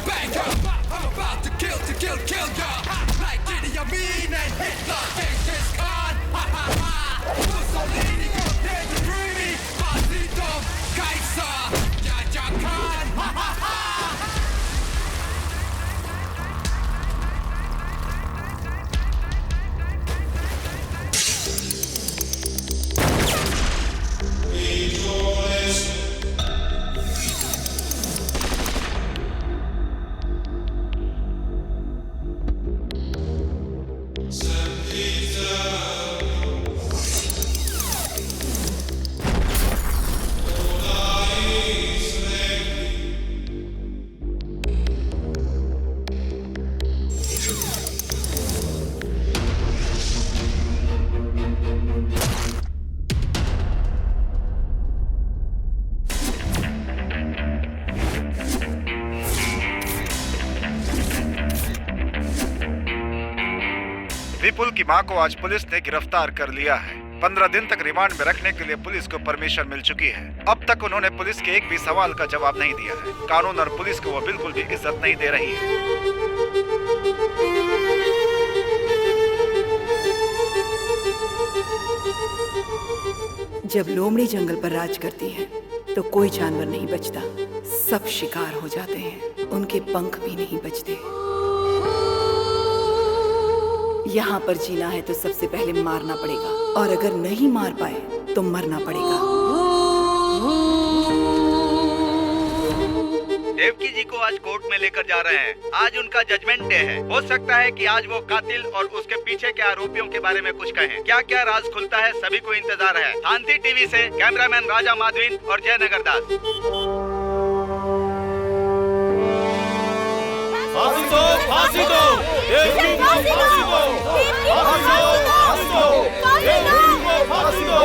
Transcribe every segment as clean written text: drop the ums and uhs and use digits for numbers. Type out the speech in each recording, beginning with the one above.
bang ya. I'm about to kill ya. Like Idi Amin and Hitler, Genghis Khan. Ha ha ha. Mussolini, there's a dreamy. Basito, Kaiser, Jaja Khan. Ha ha ha. विपुल की मां को आज police ने गिरफ्तार कर लिया है। 15 दिन तक रिमांड में रखने के लिए पुलिस को परमिशन मिल चुकी है। अब तक उन्होंने पुलिस के एक भी सवाल का जवाब नहीं दिया है। कानून और पुलिस को वो बिल्कुल भी इज्जत नहीं दे रही है। जब लोमड़ी जंगल पर राज करती है तो कोई जानवर नहीं बचता, सब शिकार हो जाते हैं, उनके पंख भी नहीं बचते। यहाँ पर जीना है तो सबसे पहले मारना पड़ेगा, और अगर नहीं मार पाए तो मरना पड़ेगा। देवकी जी को आज कोर्ट में लेकर जा रहे हैं। आज उनका जजमेंट डे है। हो सकता है कि आज वो कातिल और उसके पीछे के आरोपियों के बारे में कुछ कहें। क्या क्या राज खुलता है, सभी को इंतजार है। शांति टीवी से कैमरामैन राजा माधवीन और जयनगर दास। फांसी दो, फांसी दो, देवकी को फांसी दो, फांसी दो, फांसी दो, देवकी को फांसी दो।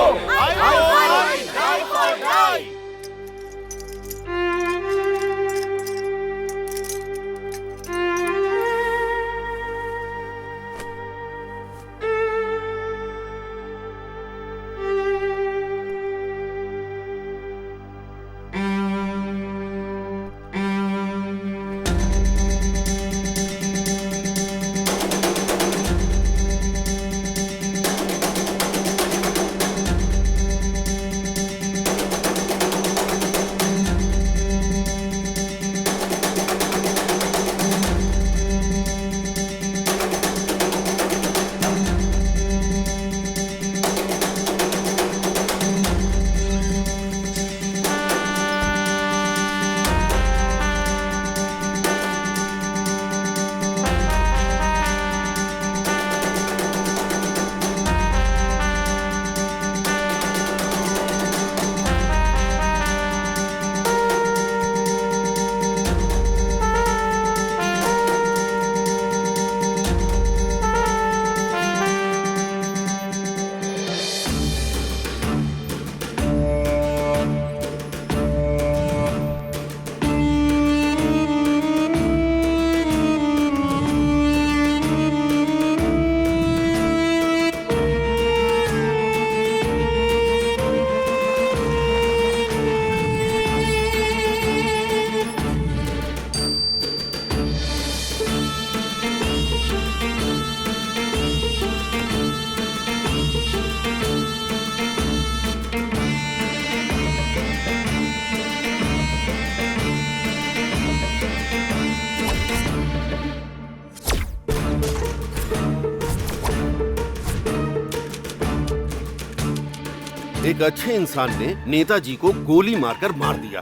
एक अच्छे इंसान ने नेताजी को गोली मारकर मार दिया।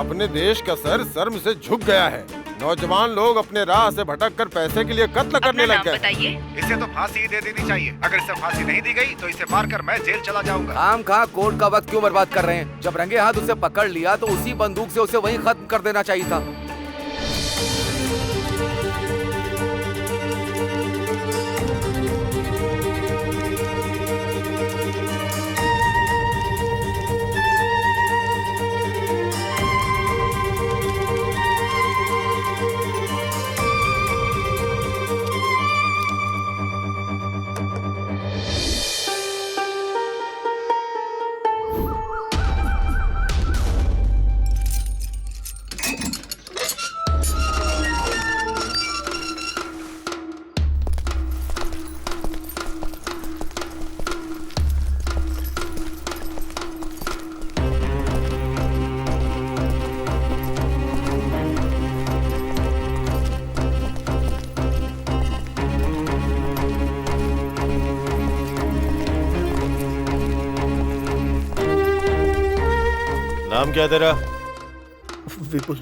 अपने देश का सर शर्म से झुक गया है। नौजवान लोग अपने राह से भटक कर पैसे के लिए कत्ल करने लग गए। इसे तो फांसी दे देनी चाहिए। अगर इसे फांसी नहीं दी गई तो इसे मारकर मैं जेल चला जाऊंगा। हम कहाँ कोर्ट का वक्त क्यों बर्बाद कर रहे हैं? जब रंगे हाथ उसे पकड़ लिया तो उसी बंदूक से उसे वहीं खत्म कर देना चाहिए था। नाम क्या तेरा? विपुल।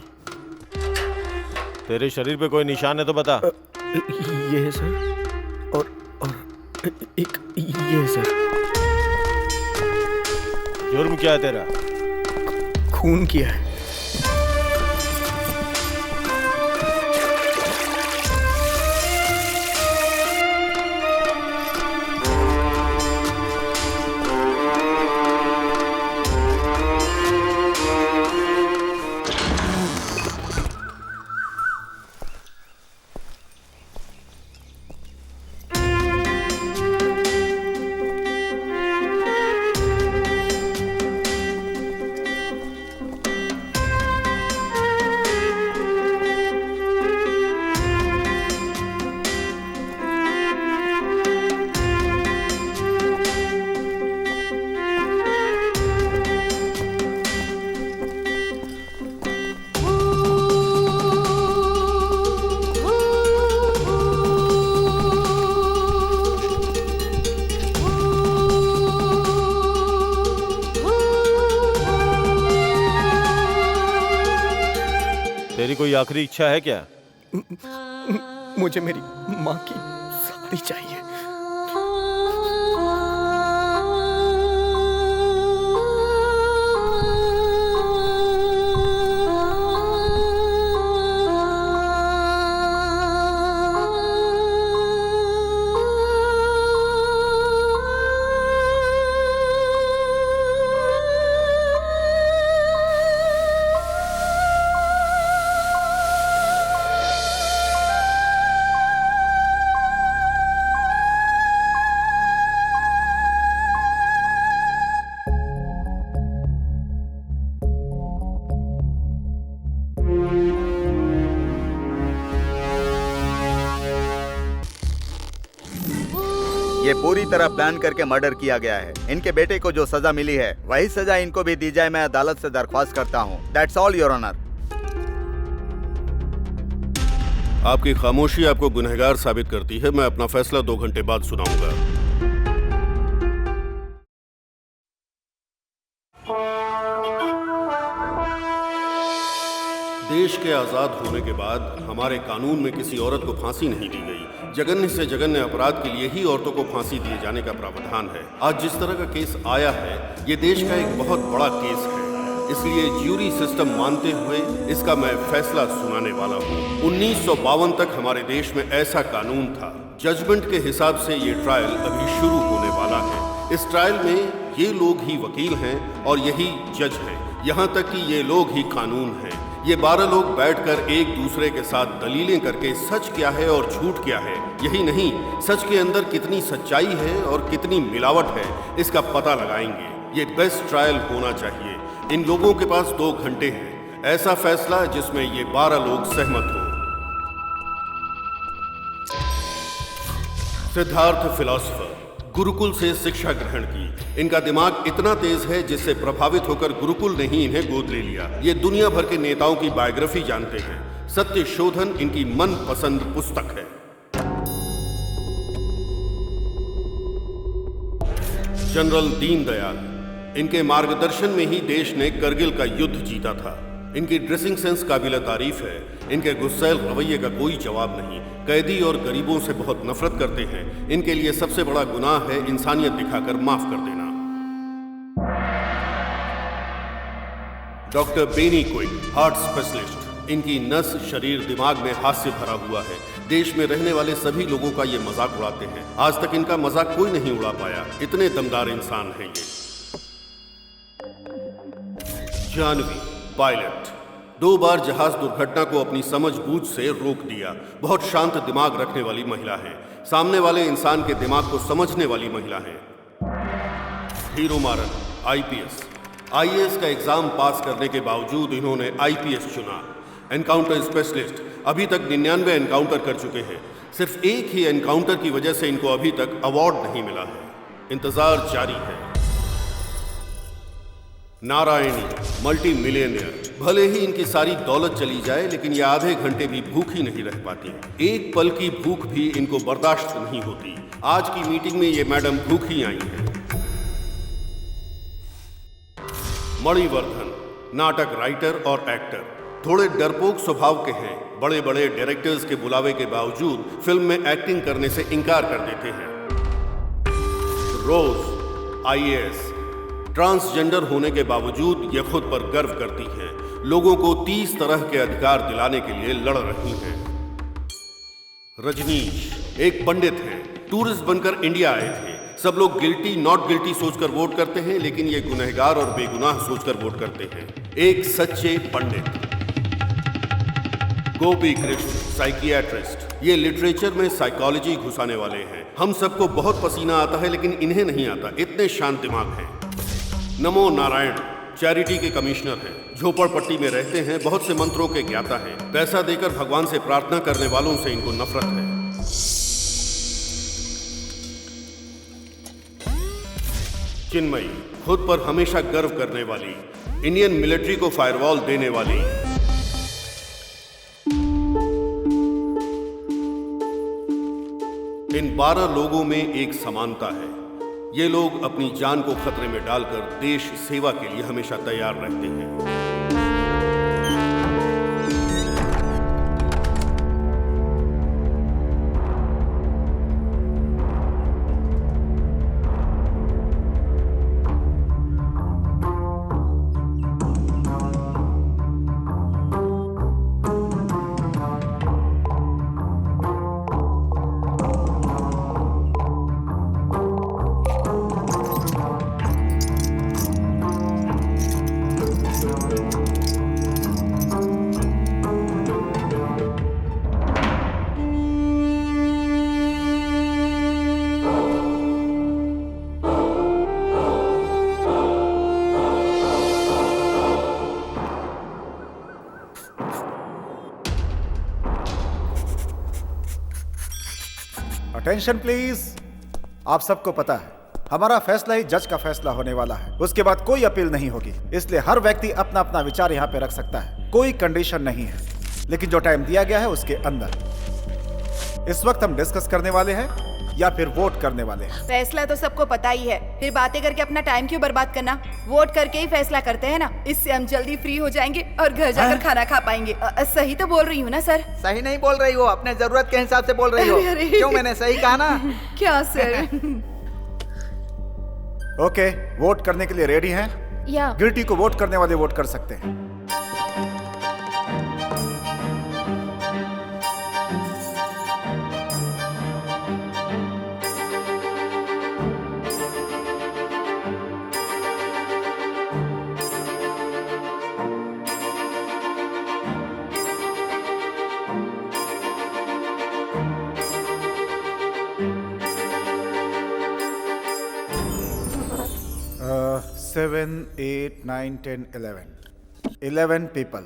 तेरे शरीर पे कोई निशान है तो बता। ये है सर, और एक ये है सर। जुर्म क्या है तेरा? खून किया है। तेरी कोई आखिरी इच्छा है क्या? मुझे मेरी माँ की साड़ी चाहिए। ये पूरी तरह प्लान करके मर्डर किया गया है। इनके बेटे को जो सजा मिली है वही सजा इनको भी दी जाए, मैं अदालत से दरख्वास्त करता हूँ। That's all your honour. आपकी खामोशी आपको गुनहगार साबित करती है। मैं अपना फैसला 2 घंटे बाद सुनाऊंगा। देश के आजाद होने के बाद हमारे कानून में किसी औरत को फांसी नहीं दी गई। जघन्य से जघन्य अपराध के लिए ही औरतों को फांसी दिए जाने का प्रावधान है। आज जिस तरह का केस आया है, ये देश का एक बहुत बड़ा केस है। इसलिए ज्यूरी सिस्टम मानते हुए इसका मैं फैसला सुनाने वाला हूँ। 1952 तक हमारे देश में ऐसा कानून था। जजमेंट के हिसाब से ये ट्रायल अभी शुरू होने वाला है। इस ट्रायल में ये लोग ही वकील हैं और यही जज हैं। यहाँ तक कि ये लोग ही कानून हैं। ये 12 लोग बैठकर एक दूसरे के साथ दलीलें करके सच क्या है और झूठ क्या है, यही नहीं सच के अंदर कितनी सच्चाई है और कितनी मिलावट है, इसका पता लगाएंगे। ये बेस्ट ट्रायल होना चाहिए। इन लोगों के पास 2 घंटे हैं। ऐसा फैसला जिसमें ये 12 लोग सहमत हों। सिद्धार्थ फिलॉसफर, गुरुकुल से शिक्षा ग्रहण की। इनका दिमाग इतना तेज है जिससे प्रभावित होकर गुरुकुल ने ही इन्हें गोद ले लिया। ये दुनिया भर के नेताओं की बायोग्राफी जानते हैं। सत्य शोधन इनकी मनपसंद पुस्तक है। जनरल दीनदयाल, इनके मार्गदर्शन में ही देश ने करगिल का युद्ध जीता था। इनकी ड्रेसिंग सेंस काबिल तारीफ है। इनके गुस्सैल रवैये का कोई जवाब नहीं। कैदी और गरीबों से बहुत नफरत करते हैं। इनके लिए सबसे बड़ा गुनाह है इंसानियत दिखाकर माफ कर देना। Doctor Benny quick, heart specialist. इनकी नस, शरीर, दिमाग में हास्य भरा हुआ है। देश में रहने वाले सभी लोगों का ये मजाक उड़ाते हैं। आज तक इनका मजाक कोई नहीं उड़ा पाया। इतने दमदार इंसान हैं ये। जानवी, पायलट, 2 बार जहाज दुर्घटना को अपनी समझबूझ से रोक दिया। बहुत शांत दिमाग रखने वाली महिला है। सामने वाले इंसान के दिमाग को समझने वाली महिला है। हीरो मारन, आईपीएस, आईएएस का एग्जाम पास करने के बावजूद इन्होंने आईपीएस चुना। एनकाउंटर स्पेशलिस्ट, अभी तक 99 एनकाउंटर कर चुके हैं। सिर्फ एक ही एनकाउंटर की वजह से इनको अभी तक अवार्ड नहीं मिला है। इंतजार जारी है। नारायणी, मल्टी मिलियनियर, भले ही इनकी सारी दौलत चली जाए लेकिन ये आधे घंटे भी भूखी नहीं रह पाती। एक पल की भूख भी इनको बर्दाश्त नहीं होती। आज की मीटिंग में ये मैडम भूखी आई हैं। मणिवर्धन, नाटक राइटर और एक्टर। थोड़े डरपोक स्वभाव के हैं। बड़े बड़े डायरेक्टर्स के बुलावे के बावजूद फिल्म में एक्टिंग करने से इनकार कर देते हैं। रोज IAS ट्रांसजेंडर होने के बावजूद ये खुद पर गर्व करती हैं। लोगों को 30 तरह के अधिकार दिलाने के लिए लड़ रही हैं। रजनीश एक पंडित हैं, टूरिस्ट बनकर इंडिया आए थे। सब लोग गिल्टी नॉट गिल्टी सोचकर वोट करते हैं, लेकिन ये गुनहगार और बेगुनाह सोचकर वोट करते हैं। एक सच्चे पंडित। गोपी कृष्ण साइकियाट्रिस्ट, ये लिटरेचर में साइकोलॉजी घुसाने वाले हैं। हम सबको बहुत पसीना आता है लेकिन इन्हें नहीं आता, इतने शांत दिमाग हैं। नमो नारायण चैरिटी के कमिश्नर हैं, झोपड़पट्टी में रहते हैं, बहुत से मंत्रों के ज्ञाता हैं। पैसा देकर भगवान से प्रार्थना करने वालों से इनको नफरत है। चिन्मयी खुद पर हमेशा गर्व करने वाली, इंडियन मिलिट्री को फायरवॉल देने वाली। इन 12 लोगों में एक समानता है। ये लोग अपनी जान को खतरे में डालकर देश सेवा के लिए हमेशा तैयार रहते हैं। Attention please. आप सबको पता है हमारा फैसला ही जज का फैसला होने वाला है, उसके बाद कोई अपील नहीं होगी। इसलिए हर व्यक्ति अपना अपना विचार यहाँ पे रख सकता है, कोई कंडीशन नहीं है, लेकिन जो टाइम दिया गया है उसके अंदर। इस वक्त हम डिस्कस करने वाले हैं या फिर वोट करने वाले हैं। फैसला तो सबको पता ही है, फिर बातें करके अपना टाइम क्यों बर्बाद करना। वोट करके ही फैसला करते हैं ना, इससे हम जल्दी फ्री हो जाएंगे और घर जाकर खाना खा पाएंगे। सही तो बोल रही हूँ ना सर? सही नहीं बोल रही हो, अपने जरूरत के हिसाब से बोल रही हो। क्यों, मैंने सही कहा ना? क्या सर? ओके, वोट करने के लिए रेडी हैं? या गिल्टी को वोट करने वाले वोट कर सकते हैं। Seven, 8, 9, 10, 11 people।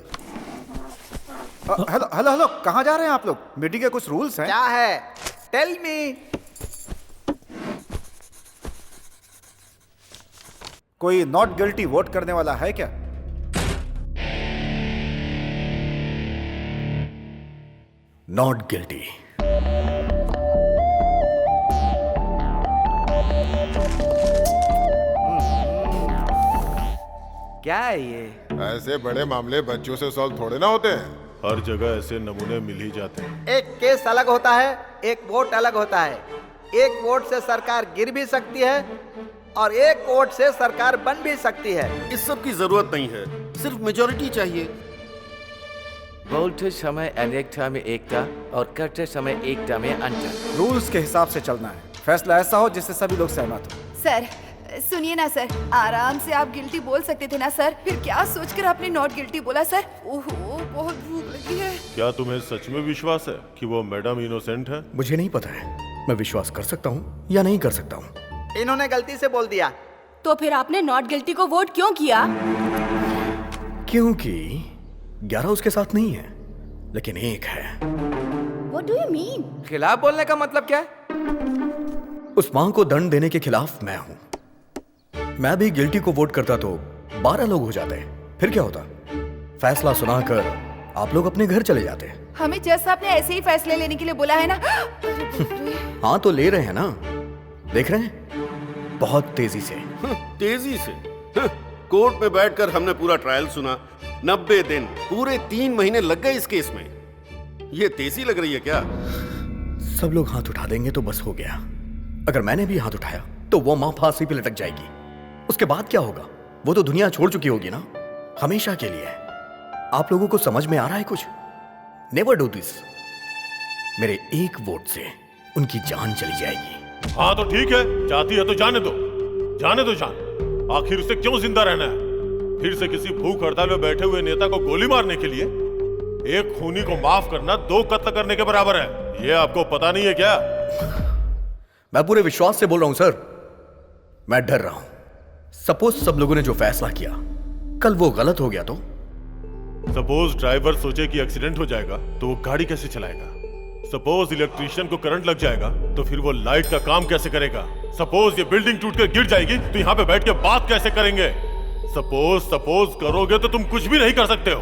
Hello hello hello, कहाँ जा रहे हैं आप लोग? मीटिंग के कुछ रूल्स हैं। क्या है? Tell me. कोई नॉट गिल्टी वोट करने वाला है क्या? Not guilty. क्या है ये? ऐसे बड़े मामले बच्चों से सॉल्व थोड़े ना होते हैं। हर जगह ऐसे नमूने मिल ही जाते हैं। एक केस अलग होता है, एक वोट अलग होता है। एक वोट से सरकार गिर भी सकती है और एक वोट से सरकार बन भी सकती है। इस सब की जरूरत नहीं है, सिर्फ मेजॉरिटी चाहिए। बोलते समय अनेकता में एकता और करते समय एकता में अंतर। रूल्स के हिसाब से चलना है। फैसला ऐसा हो जिससे सभी लोग सहमत हो। सर सुनिए ना सर, आराम से आप गिल्टी बोल सकते थे ना सर, फिर क्या सोचकर आपने नॉट गिल्टी बोला सर? ओहो, बहुत भूख लगी है। क्या तुम्हें सच में विश्वास है कि वो मैडम इनोसेंट है? मुझे नहीं पता है, मैं विश्वास कर सकता हूँ या नहीं कर सकता हूँ। इन्होंने गलती से बोल दिया। तो फिर आपने नॉट गिल्टी को वोट क्यों किया? क्योंकि 11 उसके साथ नहीं है, लेकिन एक है। What do you mean? खिलाफ बोलने का मतलब क्या है? उस मां को दंड देने के खिलाफ मैं हूं। मैं भी गिल्टी को वोट करता तो 12 लोग हो जाते, फिर क्या होता? फैसला सुनाकर आप लोग अपने घर चले जाते। हमें जज साहब ने ऐसे ही फैसले लेने के लिए बोला है ना। हाँ तो ले रहे हैं ना, देख रहे हैं बहुत तेजी से। तेजी से? कोर्ट में बैठकर हमने पूरा ट्रायल सुना। 90 दिन, पूरे 3 महीने लग गए इस केस में। ये तेजी लग रही है क्या? सब लोग हाथ उठा देंगे तो बस हो गया। अगर मैंने भी हाथ उठाया तो वो मां फांसी पे लटक जाएगी। उसके बाद क्या होगा? वो तो दुनिया छोड़ चुकी होगी ना, हमेशा के लिए। आप लोगों को समझ में आ रहा है कुछ? Never do this. मेरे एक वोट से उनकी जान चली जाएगी। हाँ तो ठीक है, चाहती है तो जाने दो, जाने दो जान। आखिर उसे क्यों जिंदा रहना है? फिर से किसी भूख हड़ताल में बैठे हुए नेता को गोली मारने के लिए? एक खूनी को माफ करना 2 कत्ल करने के बराबर है। ये आपको पता नहीं है क्या? मैं पूरे विश्वास से बोल रहा हूं सर। मैं डर रहा हूं। सपोज सब लोगों ने जो फैसला किया कल वो गलत हो गया तो? सपोज ड्राइवर सोचे कि एक्सीडेंट हो जाएगा तो वो गाड़ी कैसे चलाएगा? सपोज इलेक्ट्रीशियन को करंट लग जाएगा तो फिर वो लाइट का काम कैसे करेगा? सपोज ये बिल्डिंग टूटकर गिर जाएगी तो यहाँ पे बैठ के बात कैसे करेंगे? सपोज करोगे तो तुम कुछ भी नहीं कर सकते हो,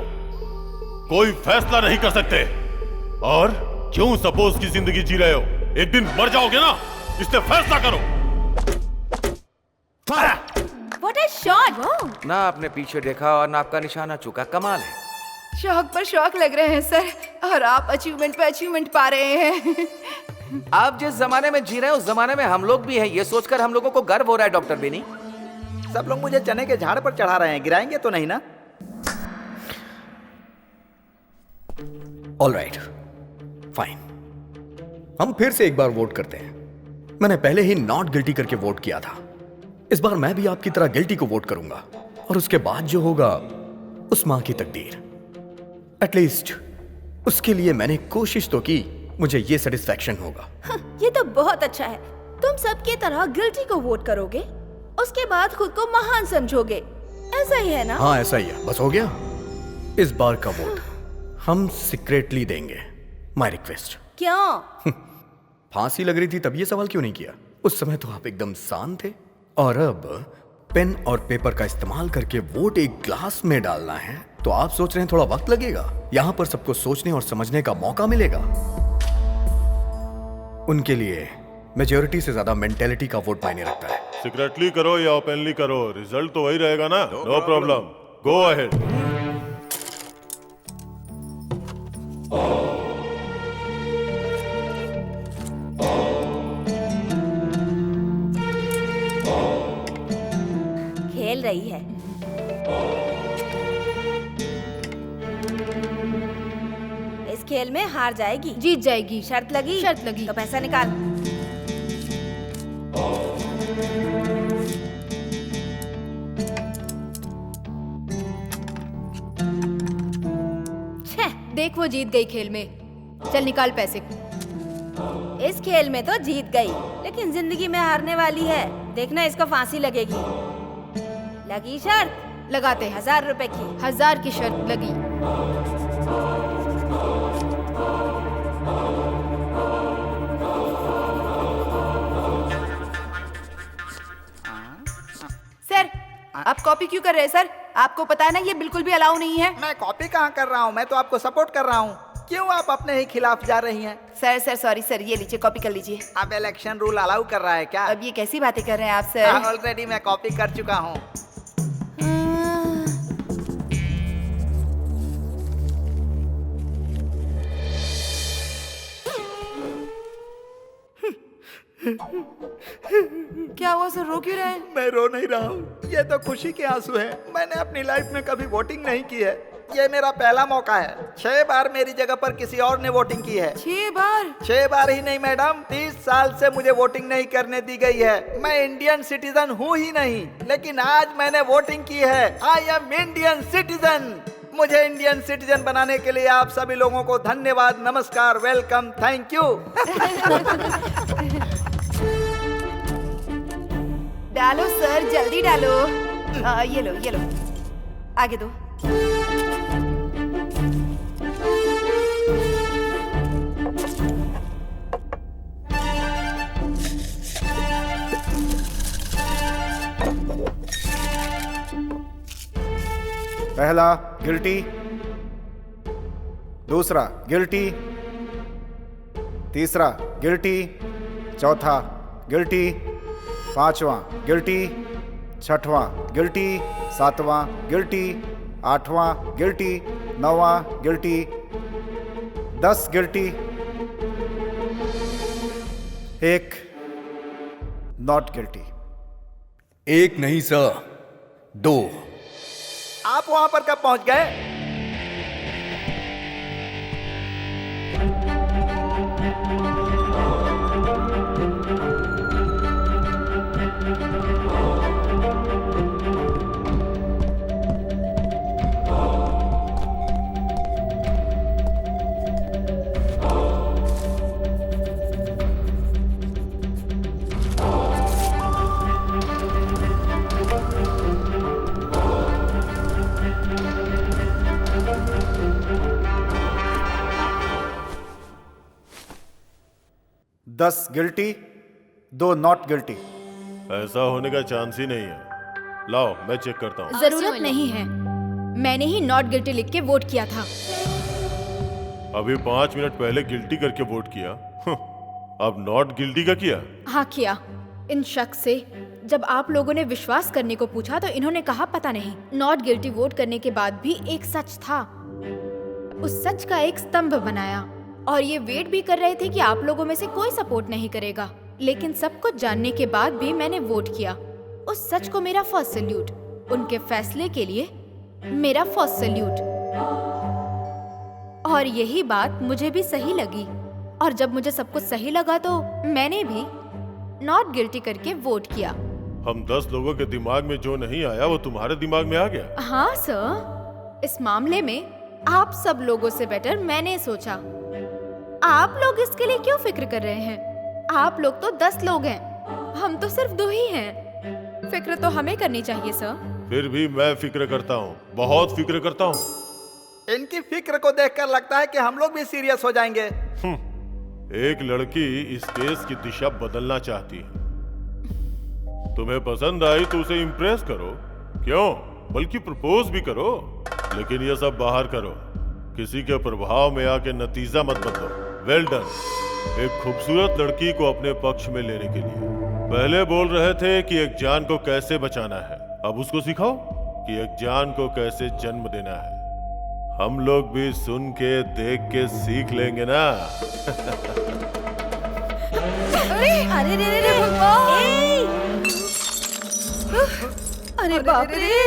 कोई फैसला नहीं कर सकते। और क्यों सपोज की जिंदगी जी रहे हो? एक दिन मर जाओगे ना, इसलिए फैसला करो। What a shot! ना आपने पीछे देखा और ना आपका निशाना चूका। कमाल है। शौक पर शौक लग रहे हैं सर, और आप अचीवमेंट पे अचीवमेंट पा रहे हैं। आप जिस जमाने में जी रहे हैं उस जमाने में हम लोग भी हैं, ये सोचकर हम लोगों को गर्व हो रहा है डॉक्टर बेनी। सब लोग मुझे चने के झाड़ पर चढ़ा रहे हैं, गिराएंगे तो नहीं ना? All right, fine. हम फिर से एक बार वोट करते हैं। मैंने पहले ही नॉट गिल्टी करके वोट किया था। इस बार मैं भी आपकी तरह गिल्टी को वोट करूंगा, और उसके बाद जो होगा उस मां की तकदीर। एटलीस्ट उसके लिए मैंने कोशिश तो की, मुझे ये सेटिस्फैक्शन होगा। ये तो बहुत अच्छा है। तुम सबकी तरह गिल्टी को वोट करोगे, उसके बाद खुद को महान समझोगे, ऐसा ही है ना? हाँ ऐसा ही है, बस हो गया। इस बार का वोट हम सीक्रेटली देंगे। My request. क्यों? फांसी लग रही थी तब ये सवाल क्यों नहीं किया? उस समय तो आप एकदम शांत थे। और अब पेन और पेपर का इस्तेमाल करके वोट एक ग्लास में डालना है तो आप सोच रहे हैं थोड़ा वक्त लगेगा? यहां पर सबको सोचने और समझने का मौका मिलेगा। उनके लिए मेजॉरिटी से ज्यादा मेंटेलिटी का वोट मायने रखता है। सीक्रेटली करो या ओपनली करो, रिजल्ट तो वही रहेगा ना। No problem, go ahead. खेल रही है। इस खेल में हार जाएगी, जीत जाएगी। शर्त लगी? शर्त लगी। तो पैसा निकाल। देख वो जीत गई खेल में। चल निकाल पैसे। इस खेल में तो जीत गई, लेकिन जिंदगी में हारने वाली है। देखना इसको फांसी लगेगी। लगी शर्त? लगाते हैं। 1000 रुपए की। 1000 की शर्त लगी। सर आप कॉपी क्यों कर रहे हैं सर? आपको पता है ना ये बिल्कुल भी अलाउ नहीं है। मैं कॉपी कहाँ कर रहा हूँ, मैं तो आपको सपोर्ट कर रहा हूँ। क्यों आप अपने ही खिलाफ जा रही हैं? सर सॉरी सर, ये लीजिए कॉपी कर लीजिए। अब इलेक्शन रूल अलाउ कर रहा है क्या? अब ये कैसी बातें कर रहे हैं आप सर? ऑलरेडी मैं कॉपी कर चुका हूँ। क्या हुआ सर, रो क्यों रहे हैं? मैं रो नहीं रहा हूँ, ये तो खुशी के आंसू हैं। मैंने अपनी लाइफ में कभी वोटिंग नहीं की है, ये मेरा पहला मौका है। 6 बार मेरी जगह पर किसी और ने वोटिंग की है। 6 बार? 6 बार ही नहीं मैडम, 30 साल से मुझे वोटिंग नहीं करने दी गई है। मैं इंडियन सिटीजन हूँ ही नहीं, लेकिन आज मैंने वोटिंग की है। I am Indian citizen. मुझे इंडियन सिटीजन बनाने के लिए आप सभी लोगों को धन्यवाद, नमस्कार, वेलकम, थैंक यू। डालो सर, जल्दी डालो। ये लो आगे दो। पहला गिल्टी, दूसरा गिल्टी, तीसरा गिल्टी, चौथा गिल्टी, पांचवा गिल्टी, छठवां गिल्टी, सातवां गिल्टी, आठवां गिल्टी, नौवां गिल्टी, 10 गिल्टी, 1 नॉट गिल्टी। 1 नहीं सर, 2। आप वहां पर कब पहुंच गए? दस गिल्टी, 2 नॉट गिल्टी। ऐसा होने का चांस ही नहीं है। लाओ मैं चेक करता हूँ। जरूरत नहीं है, मैंने ही नॉट गिल्टी लिख के वोट किया था। अभी 5 मिनट पहले गिल्टी करके वोट किया, अब नॉट गिल्टी का किया। हाँ किया। इन शख्स से जब आप लोगों ने विश्वास करने को पूछा तो इन्होंने कहा पता नहीं। नॉट गिल्टी वोट करने के बाद भी एक सच था, उस सच का एक स्तंभ बनाया और ये वेट भी कर रहे थे कि आप लोगों में से कोई सपोर्ट नहीं करेगा। लेकिन सब कुछ जानने के बाद भी मैंने वोट किया। उस सच को मेरा फर्स्ट सैल्यूट, उनके फैसले के लिए मेरा फर्स्ट सैल्यूट। और यही बात मुझे भी सही लगी, और जब मुझे सब कुछ सही लगा तो मैंने भी नॉट गिल्टी करके वोट किया। हम 10 लोगों के दिमाग में जो नहीं आया वो तुम्हारे दिमाग में आ गया। हाँ सर, इस मामले में आप सब लोगों से बेटर मैंने सोचा। आप लोग इसके लिए क्यों फिक्र कर रहे हैं? आप लोग तो 10 लोग हैं, हम तो सिर्फ 2 ही हैं। फिक्र तो हमें करनी चाहिए सर। फिर भी मैं फिक्र करता हूँ, बहुत फिक्र करता हूँ। इनकी फिक्र को देखकर लगता है कि हम लोग भी सीरियस हो जाएंगे। एक लड़की इस केस की दिशा बदलना चाहती है। तुम्हें पसंद आई तो उसे इम्प्रेस करो, क्यों, बल्कि प्रपोज भी करो। लेकिन ये सब बाहर करो, किसी के प्रभाव में आके नतीजा मत बदलो। Well done. एक खूबसूरत लड़की को अपने पक्ष में लेने के लिए पहले बोल रहे थे कि एक जान को कैसे बचाना है, अब उसको सिखाओ कि एक जान को कैसे जन्म देना है। हम लोग भी सुन के देख के सीख लेंगे ना। अरे रे रे भगवान, अरे बाप रे,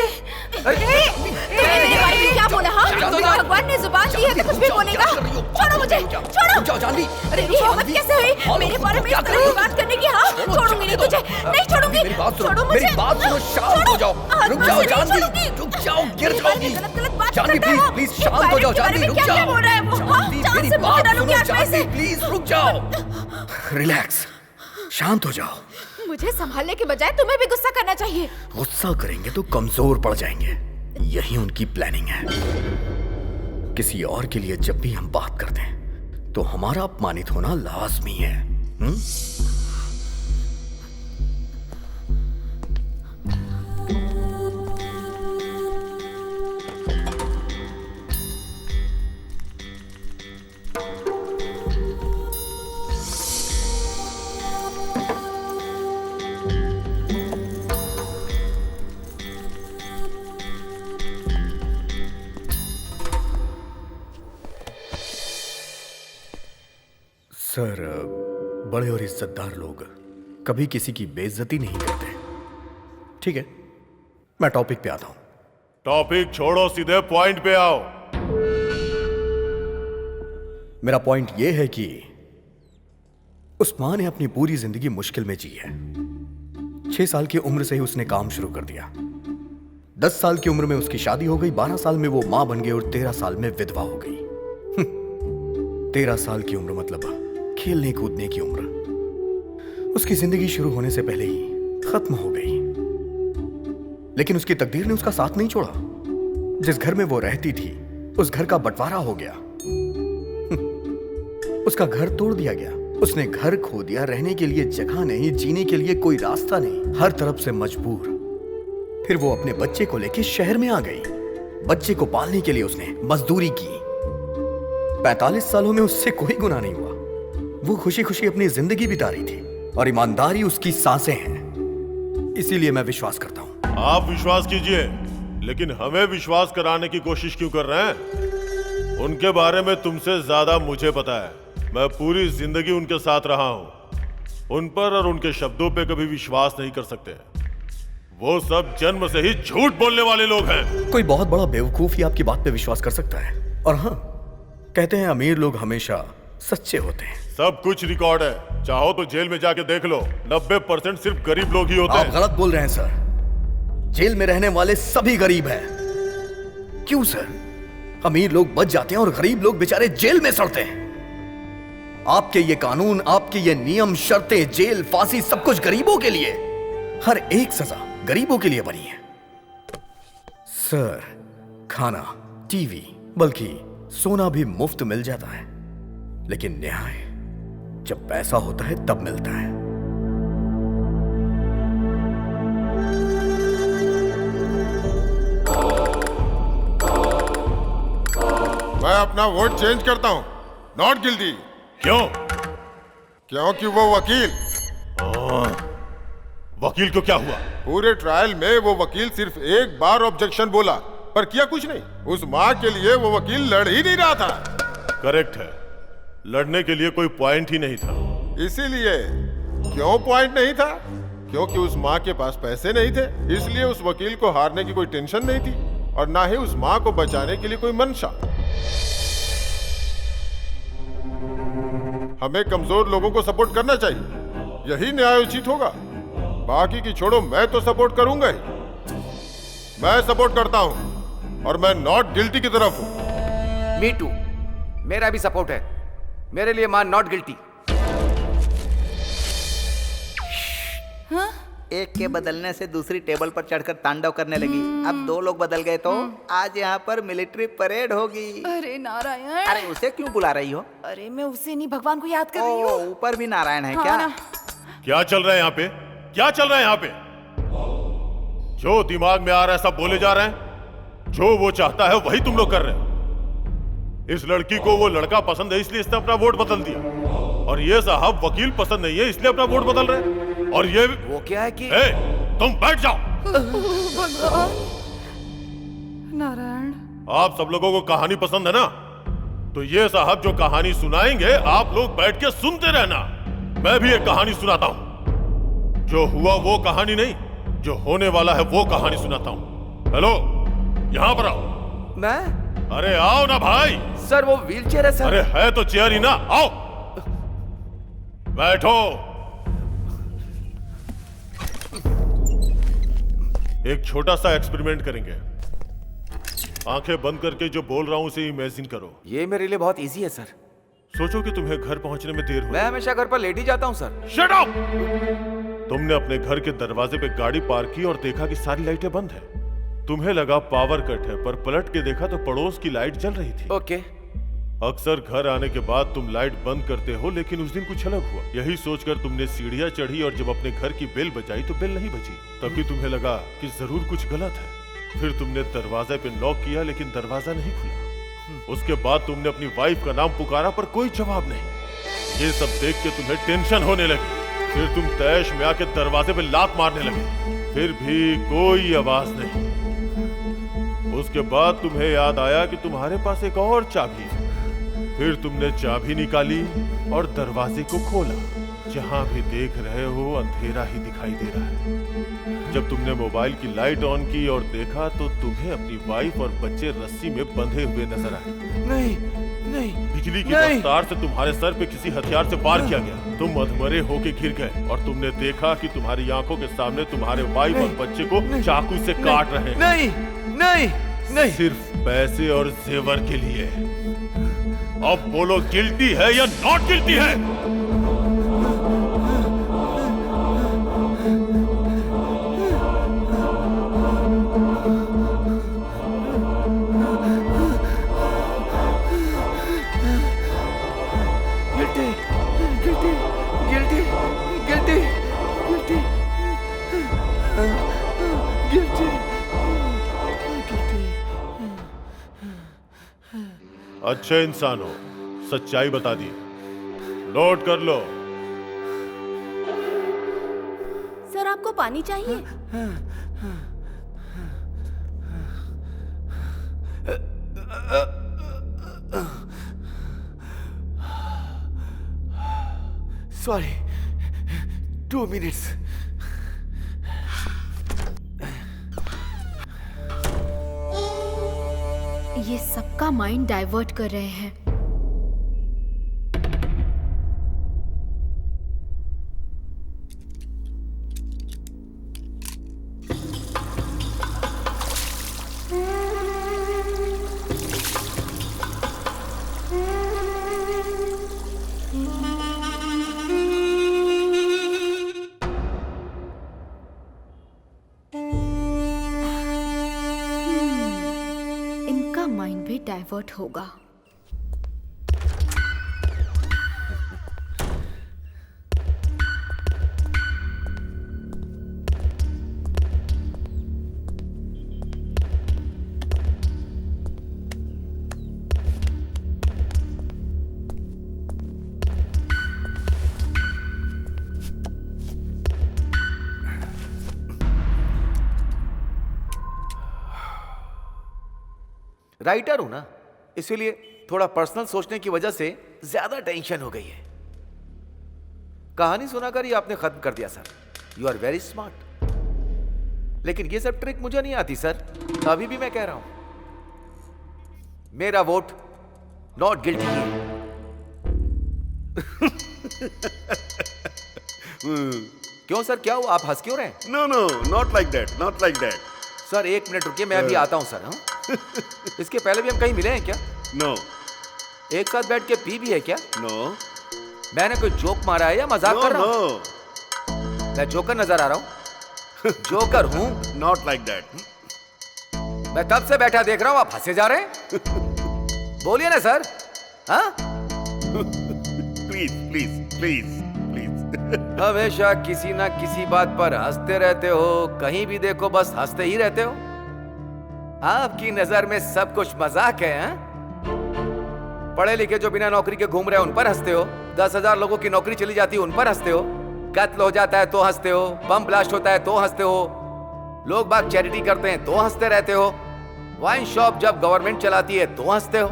मेरे बारे में क्या बोला? हाँ, भगवान ने जुबान दी है तो कुछ भी बोलेगा। छोड़ो मुझे, छोड़ो। अरे ये हिम्मत कैसे हुई मेरे बारे में इस तरह की बात करने की? हाँ, छोड़ूंगी नहीं तुझे, नहीं छोड़ूंगी। छोड़ो मुझे, मेरी बात सुनो, शांत हो जाओ। रुक जाओ जानवी, रुक जाओ, गिर जाओगी। जानवी प्लीज प्लीज शांत हो जाओ। जानवी रुक जाओ। मेरी बात सुनो जानवी, प्लीज रुक जाओ। रिलैक्स, शांत हो जाओ। मुझे संभालने के बजाय तुम्हें भी गुस्सा करना चाहिए। गुस्सा करेंगे तो कमजोर पड़ जाएंगे, यही उनकी प्लानिंग है। किसी और के लिए जब भी हम बात करते हैं तो हमारा अपमानित होना लाजमी है। सर, बड़े और इज्जतदार लोग कभी किसी की बेइज्जती नहीं करते। ठीक है, मैं टॉपिक पे आता हूं। टॉपिक छोड़ो, सीधे पॉइंट पे आओ। मेरा पॉइंट यह है कि उस्मान ने अपनी पूरी जिंदगी मुश्किल में जी है। 6 साल की उम्र से ही उसने काम शुरू कर दिया। 10 साल की उम्र में उसकी शादी हो गई, 12 साल में वो मां बन गई और 13 साल में विधवा हो गई। 13 साल की उम्र मतलब खेलने कूदने की उम्र। उसकी जिंदगी शुरू होने से पहले ही खत्म हो गई। लेकिन उसकी तकदीर ने उसका साथ नहीं छोड़ा। जिस घर में वो रहती थी उस घर का बंटवारा हो गया। उसका घर तोड़ दिया गया। उसने घर खो दिया, रहने के लिए जगह नहीं, जीने के लिए कोई रास्ता नहीं, हर तरफ से मजबूर। फिर वो अपने बच्चे को लेकर शहर में आ गई। बच्चे को पालने के लिए उसने मजदूरी की। 45 सालों में उससे कोई गुनाह नहीं हुआ। वो खुशी खुशी अपनी जिंदगी बिता रही थी और ईमानदारी उसकी सांसें हैं। इसीलिए मैं विश्वास करता हूं आप विश्वास कीजिए, लेकिन हमें विश्वास कराने की कोशिश क्यों कर रहे हैं? उनके बारे में तुमसे ज्यादा मुझे पता है। मैं पूरी जिंदगी उनके साथ रहा हूं। उन पर और उनके शब्दों पे कभी विश्वास नहीं कर सकते। वो सब जन्म से ही झूठ बोलने वाले लोग हैं। कोई बहुत बड़ा बेवकूफ ही आपकी बात पे विश्वास कर सकता है। और हाँ, कहते हैं अमीर लोग हमेशा सच्चे होते हैं। सब कुछ रिकॉर्ड है, चाहो तो जेल में जाके देख लो। 90% सिर्फ गरीब लोग ही होते हैं। आप गलत बोल रहे हैं सर। जेल में रहने वाले सभी गरीब हैं। क्यों सर? अमीर लोग बच जाते हैं और गरीब लोग बेचारे जेल में सड़ते हैं। आपके ये कानून, आपके ये नियम, शर्तें, जेल, फांसी, सब कुछ गरीबों के लिए। हर एक सजा गरीबों के लिए बनी है सर। खाना, टीवी, बल्कि सोना भी मुफ्त मिल जाता है, लेकिन न्याय जब पैसा होता है तब मिलता है। मैं अपना वोट चेंज करता हूं, नॉट गिल्टी। क्यों? क्योंकि वो वकील। वकील को क्या हुआ? पूरे ट्रायल में वो वकील सिर्फ एक बार ऑब्जेक्शन बोला, पर किया कुछ नहीं। उस माँ के लिए वो वकील लड़ ही नहीं रहा था। करेक्ट है, लड़ने के लिए कोई पॉइंट ही नहीं था। इसीलिए क्यों पॉइंट नहीं था? क्योंकि उस माँ के पास पैसे नहीं थे, इसलिए उस वकील को हारने की कोई टेंशन नहीं थी, और ना ही उस माँ को बचाने के लिए कोई मंशा। हमें कमजोर लोगों को सपोर्ट करना चाहिए, यही न्यायोचित होगा। बाकी की छोड़ो, मैं तो सपोर्ट करूंगा ही। मैं सपोर्ट करता हूं और मैं नॉट गिल्टी की तरफ हूं। मी टू, मेरा भी सपोर्ट है। मेरे लिए मां नॉट गिल्टी। हाँ? एक के बदलने से दूसरी टेबल पर चढ़कर तांडव करने लगी। अब 2 लोग बदल गए तो आज यहाँ पर मिलिट्री परेड होगी। अरे नारायण! अरे उसे क्यों बुला रही हो? अरे मैं उसे नहीं, भगवान को याद कर रही हूँ। ऊपर भी नारायण है हाँ क्या? ना। क्या चल रहा है यहाँ पे? क्या चल रहा है यहाँ पे? जो दिमाग में आ रहा है सब बोले जा रहे हैं। जो वो चाहता है वही तुम लोग कर रहे हो। इस लड़की को वो लड़का पसंद है इसलिए इसने अपना वोट बदल दिया, और ये साहब वकील पसंद नहीं है इसलिए अपना वोट बदल रहे हैं। और ये वो क्या है कि तुम बैठ जाओ। नारायण, आप सब लोगों को कहानी पसंद है ना, तो ये साहब जो कहानी सुनाएंगे आप लोग बैठ के सुनते रहना। मैं भी एक कहानी सुनाता हूँ। जो हुआ वो कहानी नहीं, जो होने वाला है वो कहानी सुनाता हूँ। हेलो, यहाँ पर आओ। मैं? अरे आओ ना भाई। सर वो व्हीलचेयर है सर। अरे है तो चेयर ही ना, आओ बैठो। एक छोटा सा एक्सपेरिमेंट करेंगे। आंखें बंद करके जो बोल रहा हूं उसे इमेजिन करो। ये मेरे लिए बहुत इजी है सर। सोचो कि तुम्हें घर पहुंचने में देर हो। मैं हमेशा घर पर लेट ही जाता हूं सर। Shut up! तुमने अपने घर के दरवाजे पे गाड़ी पार्क की और देखा कि सारी लाइटें बंद है। तुम्हें लगा पावर कट है, पर पलट के देखा तो पड़ोस की लाइट जल रही थी। ओके। अक्सर घर आने के बाद तुम लाइट बंद करते हो, लेकिन उस दिन कुछ अलग हुआ। यही सोचकर तुमने सीढ़ियां चढ़ी और जब अपने घर की बेल बजाई तो बेल नहीं बजी। तभी तुम्हें लगा कि जरूर कुछ गलत है। फिर तुमने दरवाजे पे नॉक किया, लेकिन दरवाजा नहीं खुला। उसके बाद तुमने अपनी वाइफ का नाम पुकारा, पर कोई जवाब नहीं। ये सब देख के तुम्हें टेंशन होने लगी। फिर तुम तैश में आके दरवाजे पे लात मारने लगे, फिर भी कोई आवाज नहीं। उसके बाद तुम्हें याद आया कि तुम्हारे पास एक और चाबी है। फिर तुमने चाबी निकाली और दरवाजे को खोला। जहां भी देख रहे हो अंधेरा ही दिखाई दे रहा है। जब तुमने मोबाइल की लाइट ऑन की और देखा तो तुम्हें अपनी वाइफ और बच्चे रस्सी में बंधे हुए नजर आए। नहीं, नहीं, बिजली की रफ्तार से तुम्हारे सर पे किसी हथियार से वार किया गया। तुम अधमरे होके गिर गए और तुमने देखा कि तुम्हारी आंखों के सामने तुम्हारे वाइफ और बच्चे को चाकू से काट रहे हैं। नहीं, नहीं, नहीं, सिर्फ पैसे और जेवर के लिए। अब बोलो, गिल्टी है या नॉट गिल्टी है? Guilty, guilty, guilty, guilty, guilty, guilty, guilty. अच्छे इंसान हो, सच्चाई बता दी। नोट कर लो। सर आपको पानी चाहिए? Sorry, 2 minutes. ये सबका माइंड डाइवर्ट कर रहे हैं। इनका माइंड भी डाइवर्ट होगा। राइटर हूं ना, इसीलिए थोड़ा पर्सनल सोचने की वजह से ज्यादा टेंशन हो गई है। कहानी सुनाकर ही आपने खत्म कर दिया sir. You are very smart. लेकिन ये सब ट्रिक मुझे नहीं आती सर, अभी भी मैं कह रहा हूं। मेरा वोट नॉट गिल्टी है। क्यों सर, क्या हुआ? आप हंस क्यों रहे हैं? No no, not like that, not like that. Sir 1 minute रुकिए, मैं अभी आता हूं सर। हाँ? इसके पहले भी हम कहीं मिले हैं क्या? नो। एक साथ बैठ के पी भी है क्या? नो। मैंने कोई जोक मारा है या मजाक कर रहा हूँ? मैं जोकर नजर आ रहा हूँ? जोकर हूँ? Not like that. मैं तब से बैठा देख रहा हूँ, आप हंसे जा रहे हैं। बोलिए ना सर। हाँ? Please please please please. हमेशा किसी ना किसी बात पर हंसते रहते हो, कहीं भी देखो बस हंसते ही रहते हो। आपकी नजर में सब कुछ मजाक है। हाँ? पढ़े लिखे जो बिना नौकरी के घूम रहे हैं उन पर हंसते हो, 10,000 लोगों की नौकरी चली जाती है उन पर हंसते हो, कत्ल हो जाता है तो हंसते हो, बम ब्लास्ट होता है तो हंसते हो, लोग बाग चैरिटी करते हैं तो हंसते रहते हो, वाइन शॉप जब गवर्नमेंट चलाती है तो हंसते हो।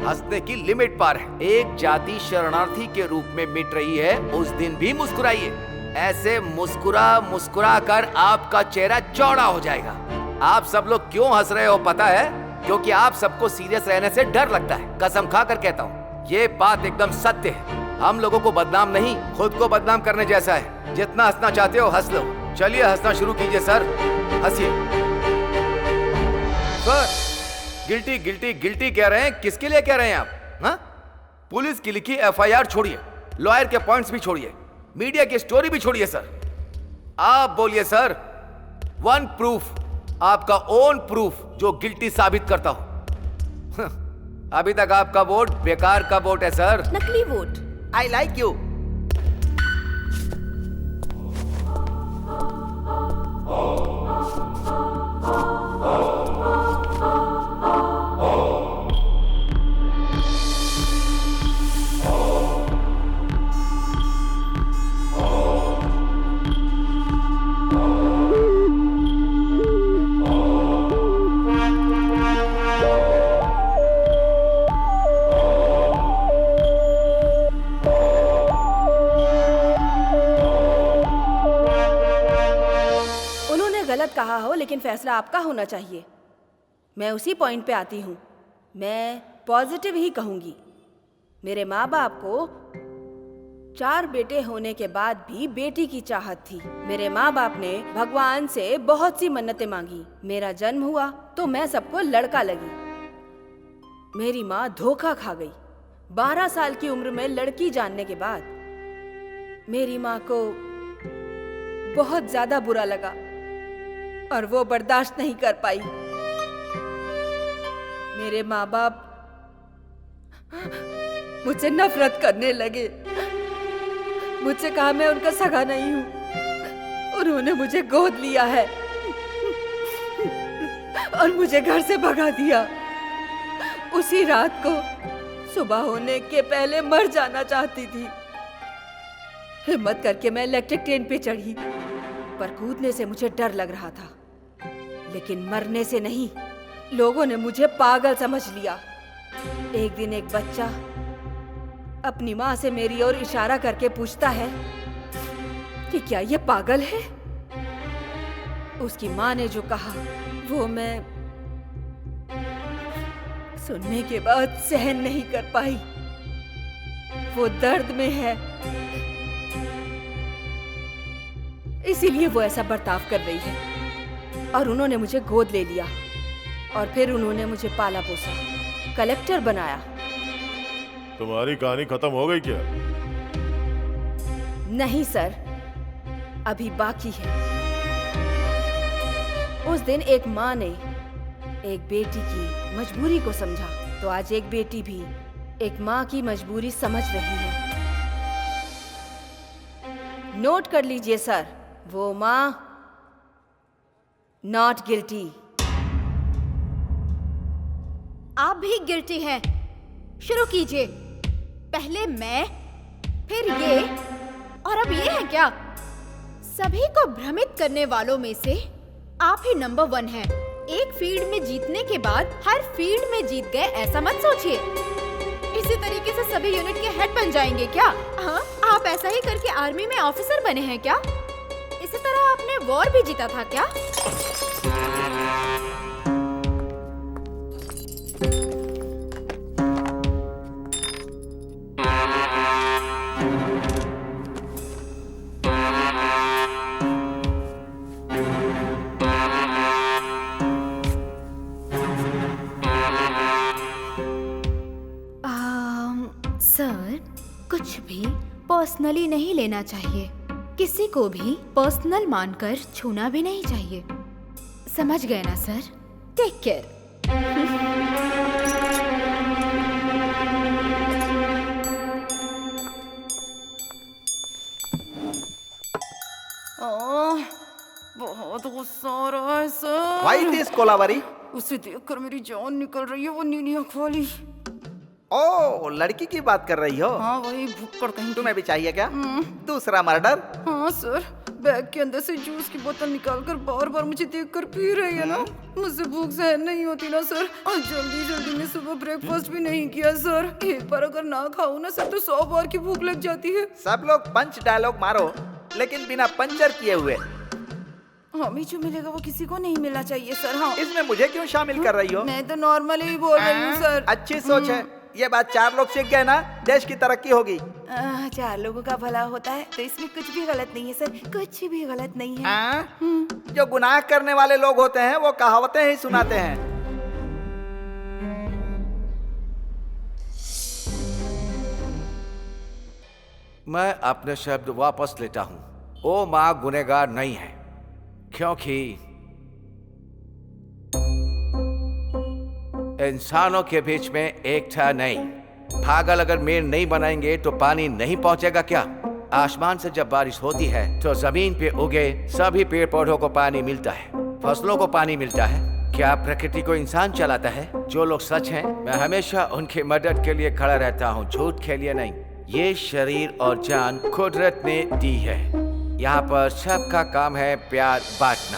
हंसने की लिमिट पार है। एक जाति शरणार्थी के रूप में मिट रही है, उस दिन भी मुस्कुराइए। ऐसे मुस्कुरा मुस्कुरा कर आपका चेहरा चौड़ा हो जाएगा। आप सब लोग क्यों हंस रहे हो पता है? क्योंकि आप सबको सीरियस रहने से डर लगता है। कसम खाकर कहता हूँ, ये बात एकदम सत्य है। हम लोगों को बदनाम नहीं, खुद को बदनाम करने जैसा है। जितना हंसना चाहते हो हंस लो। चलिए हंसना शुरू कीजिए सर, हंसिए। सर गिल्टी गिल्टी गिल्टी कह रहे हैं, किसके लिए कह रहे हैं आप? हाँ? पुलिस की लिखी FIR छोड़िए, लॉयर के पॉइंट्स भी छोड़िए, मीडिया की स्टोरी भी छोड़िए सर। आप बोलिए सर, 1 प्रूफ, आपका ओन प्रूफ जो गिल्टी साबित करता हो। अभी तक आपका वोट बेकार का वोट है सर, नकली वोट। I like you. गलत कहा हो, लेकिन फैसला आपका होना चाहिए। मैं उसी पॉइंट पे आती हूँ। मैं पॉजिटिव ही कहूँगी। मेरे माँ बाप को 4 बेटे होने के बाद भी बेटी की चाहत थी। मेरे माँ बाप ने भगवान से बहुत सी मन्नतें मांगी। मेरा जन्म हुआ तो मैं सबको लड़का लगी। मेरी माँ धोखा खा गई। 12 साल की उम्र में लड़की जानने के बाद मेरी माँ को बहुत ज्यादा बुरा लगा और वो बर्दाश्त नहीं कर पाई। मेरे माँ बाप मुझसे नफरत करने लगे। मुझसे कहा मैं उनका सगा नहीं हूँ। उन्होंने मुझे गोद लिया है और मुझे घर से भगा दिया। उसी रात को सुबह होने के पहले मर जाना चाहती थी। हिम्मत करके मैं इलेक्ट्रिक ट्रेन पे चढ़ी, पर कूदने से मुझे डर लग रहा था, लेकिन मरने से नहीं, लोगों ने मुझे पागल समझ लिया। एक दिन एक बच्चा अपनी माँ से मेरी ओर इशारा करके पूछता है कि क्या ये पागल है। उसकी माँ ने जो कहा वो मैं सुनने के बाद सहन नहीं कर पाई। वो दर्द में है, इसीलिए वो ऐसा बर्ताव कर रही है। और उन्होंने मुझे गोद ले लिया और फिर उन्होंने मुझे पाला पोसा, कलेक्टर बनाया। तुम्हारी कहानी खत्म हो गई क्या? नहीं सर, अभी बाकी है। उस दिन एक माँ ने एक बेटी की मजबूरी को समझा, तो आज एक बेटी भी एक माँ की मजबूरी समझ रही है। नोट कर लीजिए सर, वो माँ नॉट गिल्टी। आप भी गिल्टी हैं। शुरू कीजिए। पहले मैं, फिर ये, और अब ये है क्या? सभी को भ्रमित करने वालों में से आप ही नंबर 1 हैं। एक फील्ड में जीतने के बाद हर फील्ड में जीत गए, ऐसा मत सोचिए। इसी तरीके से सभी यूनिट के हेड बन जाएंगे क्या? हाँ, आप ऐसा ही करके आर्मी में ऑफिसर बने हैं क्या? इसी तरह आपने वॉर भी जीता था क्या? सर, कुछ भी पर्सनली नहीं लेना चाहिए। किसी को भी पर्सनल मानकर छूना भी नहीं चाहिए। समझ गए ना सर? Take care. बहुत गुस्सा आ रहा है सर। White is Kolaveri. उसे देखकर मेरी जान निकल रही है, वो नीली आँख वाली। ओ, लड़की की बात कर रही हो? हाँ, वही भुक्कड़ कहीं। तुम्हें भी चाहिए क्या दूसरा मर्डर? हाँ सर, बैग के अंदर से जूस की बोतल निकालकर बार बार मुझे देखकर पी रही है ना। मुझसे भूख सहन नहीं होती ना सर। और जल्दी जल्दी में सुबह ब्रेकफास्ट भी नहीं किया सर। एक बार अगर ना खाऊं ना सर तो 100 बार की भूख लग जाती है। सब लोग पंच डायलॉग मारो, लेकिन बिना पंचर किए हुए। हमें जो मिलेगा वो किसी को नहीं मिलना चाहिए सर। हाँ, इसमें मुझे क्यों शामिल कर रही हो? मैं तो नॉर्मली ही बोल रही हूँ सर। अच्छी सोच है। ये बात 4 लोग सीख गए ना, देश की तरक्की होगी। 4 लोगों का भला होता है तो इसमें कुछ भी गलत नहीं है सर, कुछ भी गलत नहीं है। जो गुनाह करने वाले लोग होते हैं वो कहावतें ही सुनाते हैं। मैं अपने शब्द वापस लेता हूं। वो माँ गुनहगार नहीं है, क्योंकि इंसानों के बीच में एकता नहीं। पागल अगर मेड़ नहीं बनाएंगे तो पानी नहीं पहुंचेगा क्या? आसमान से जब बारिश होती है तो जमीन पे उगे सभी पेड़ पौधों को पानी मिलता है, फसलों को पानी मिलता है। क्या प्रकृति को इंसान चलाता है? जो लोग सच हैं, मैं हमेशा उनकी मदद के लिए खड़ा रहता हूँ, झूठ के लिए नहीं। ये शरीर और जान कुदरत ने दी है। यहाँ पर सबका काम है प्यार बांटना।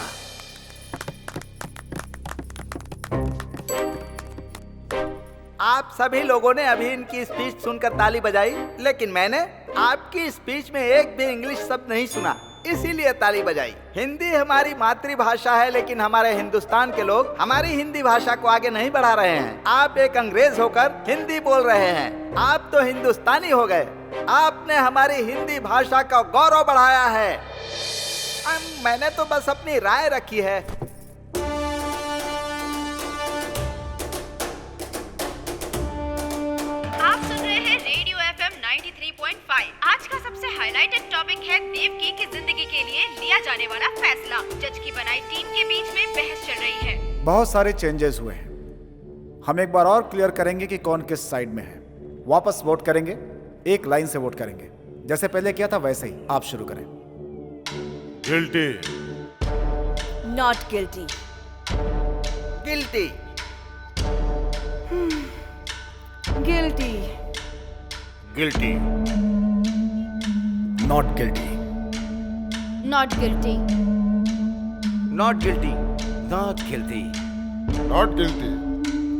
आप सभी लोगों ने अभी इनकी स्पीच सुनकर ताली बजाई, लेकिन मैंने आपकी स्पीच में एक भी इंग्लिश शब्द नहीं सुना, इसीलिए ताली बजाई। हिंदी हमारी मातृभाषा है, लेकिन हमारे हिंदुस्तान के लोग हमारी हिंदी भाषा को आगे नहीं बढ़ा रहे हैं। आप एक अंग्रेज होकर हिंदी बोल रहे हैं। आप तो हिंदुस्तानी हो गए। आपने हमारी हिंदी भाषा का गौरव बढ़ाया है। मैंने तो बस अपनी राय रखी है। आप सुन रहे हैं रेडियो FM 93.5। आज का सबसे हाईलाइटेड टॉपिक है देवकी की जिंदगी के लिए लिया जाने वाला फैसला। जज की बनाई टीम के बीच में बहस चल रही है। बहुत सारे चेंजेस हुए हैं। हम एक बार और क्लियर करेंगे कि कौन किस साइड में है। वापस वोट करेंगे, एक लाइन से वोट करेंगे, जैसे पहले किया था वैसे ही। आप शुरू करें। Guilty. Not guilty. Guilty. Guilty. Guilty. Not guilty. Not guilty. Not guilty. Not guilty. Not guilty.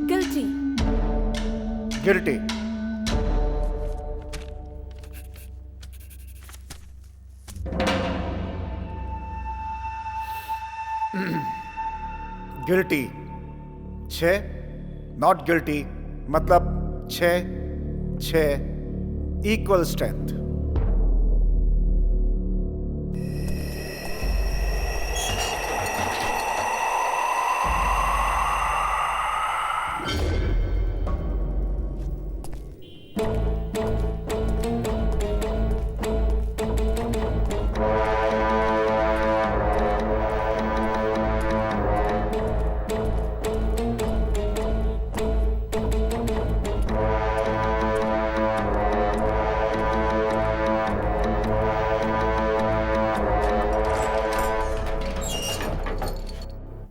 Guilty. Guilty. Guilty 6, not guilty मतलब 6 इक्वल स्ट्रेंथ।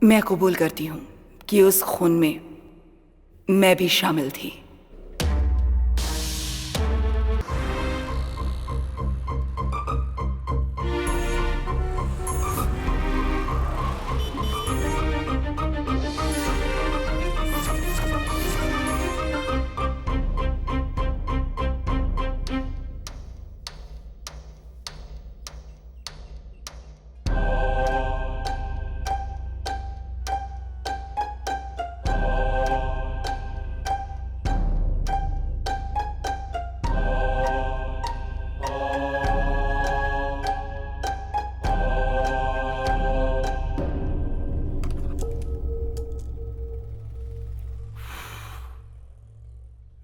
मैं कबूल करती हूँ कि उस खून में मैं भी शामिल थी।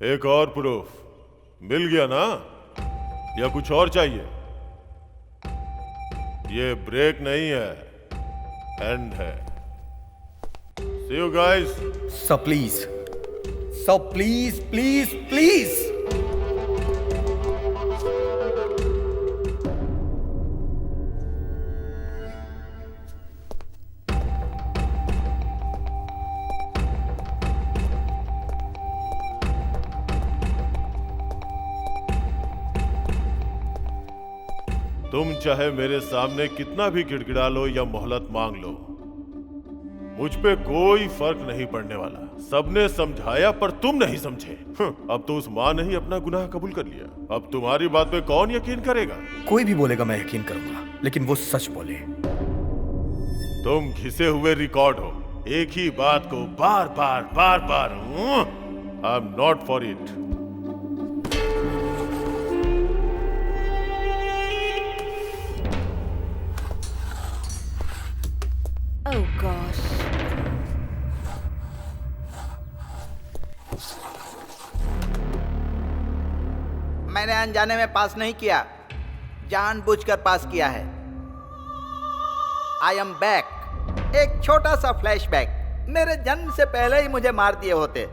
एक और प्रूफ मिल गया ना, या कुछ और चाहिए? ये ब्रेक नहीं है, एंड है। See you guys. सब प्लीज प्लीज। तुम चाहे मेरे सामने कितना भी गिड़गिड़ा लो या मोहलत मांग लो, मुझ पे कोई फर्क नहीं पड़ने वाला। सबने समझाया पर तुम नहीं समझे। अब तो उस माँ ने ही अपना गुनाह कबूल कर लिया। अब तुम्हारी बात पे कौन यकीन करेगा? कोई भी बोलेगा मैं यकीन करूंगा, लेकिन वो सच बोले। तुम घिसे हुए रिकॉर्ड हो, एक ही बात को बार बार। I am not for it. Oh gosh. मैंने अनजाने में पास नहीं किया, जानबूझकर पास किया है। I am back. एक छोटा सा फ्लैशबैक। मेरे जन्म से पहले ही मुझे मार दिए होते,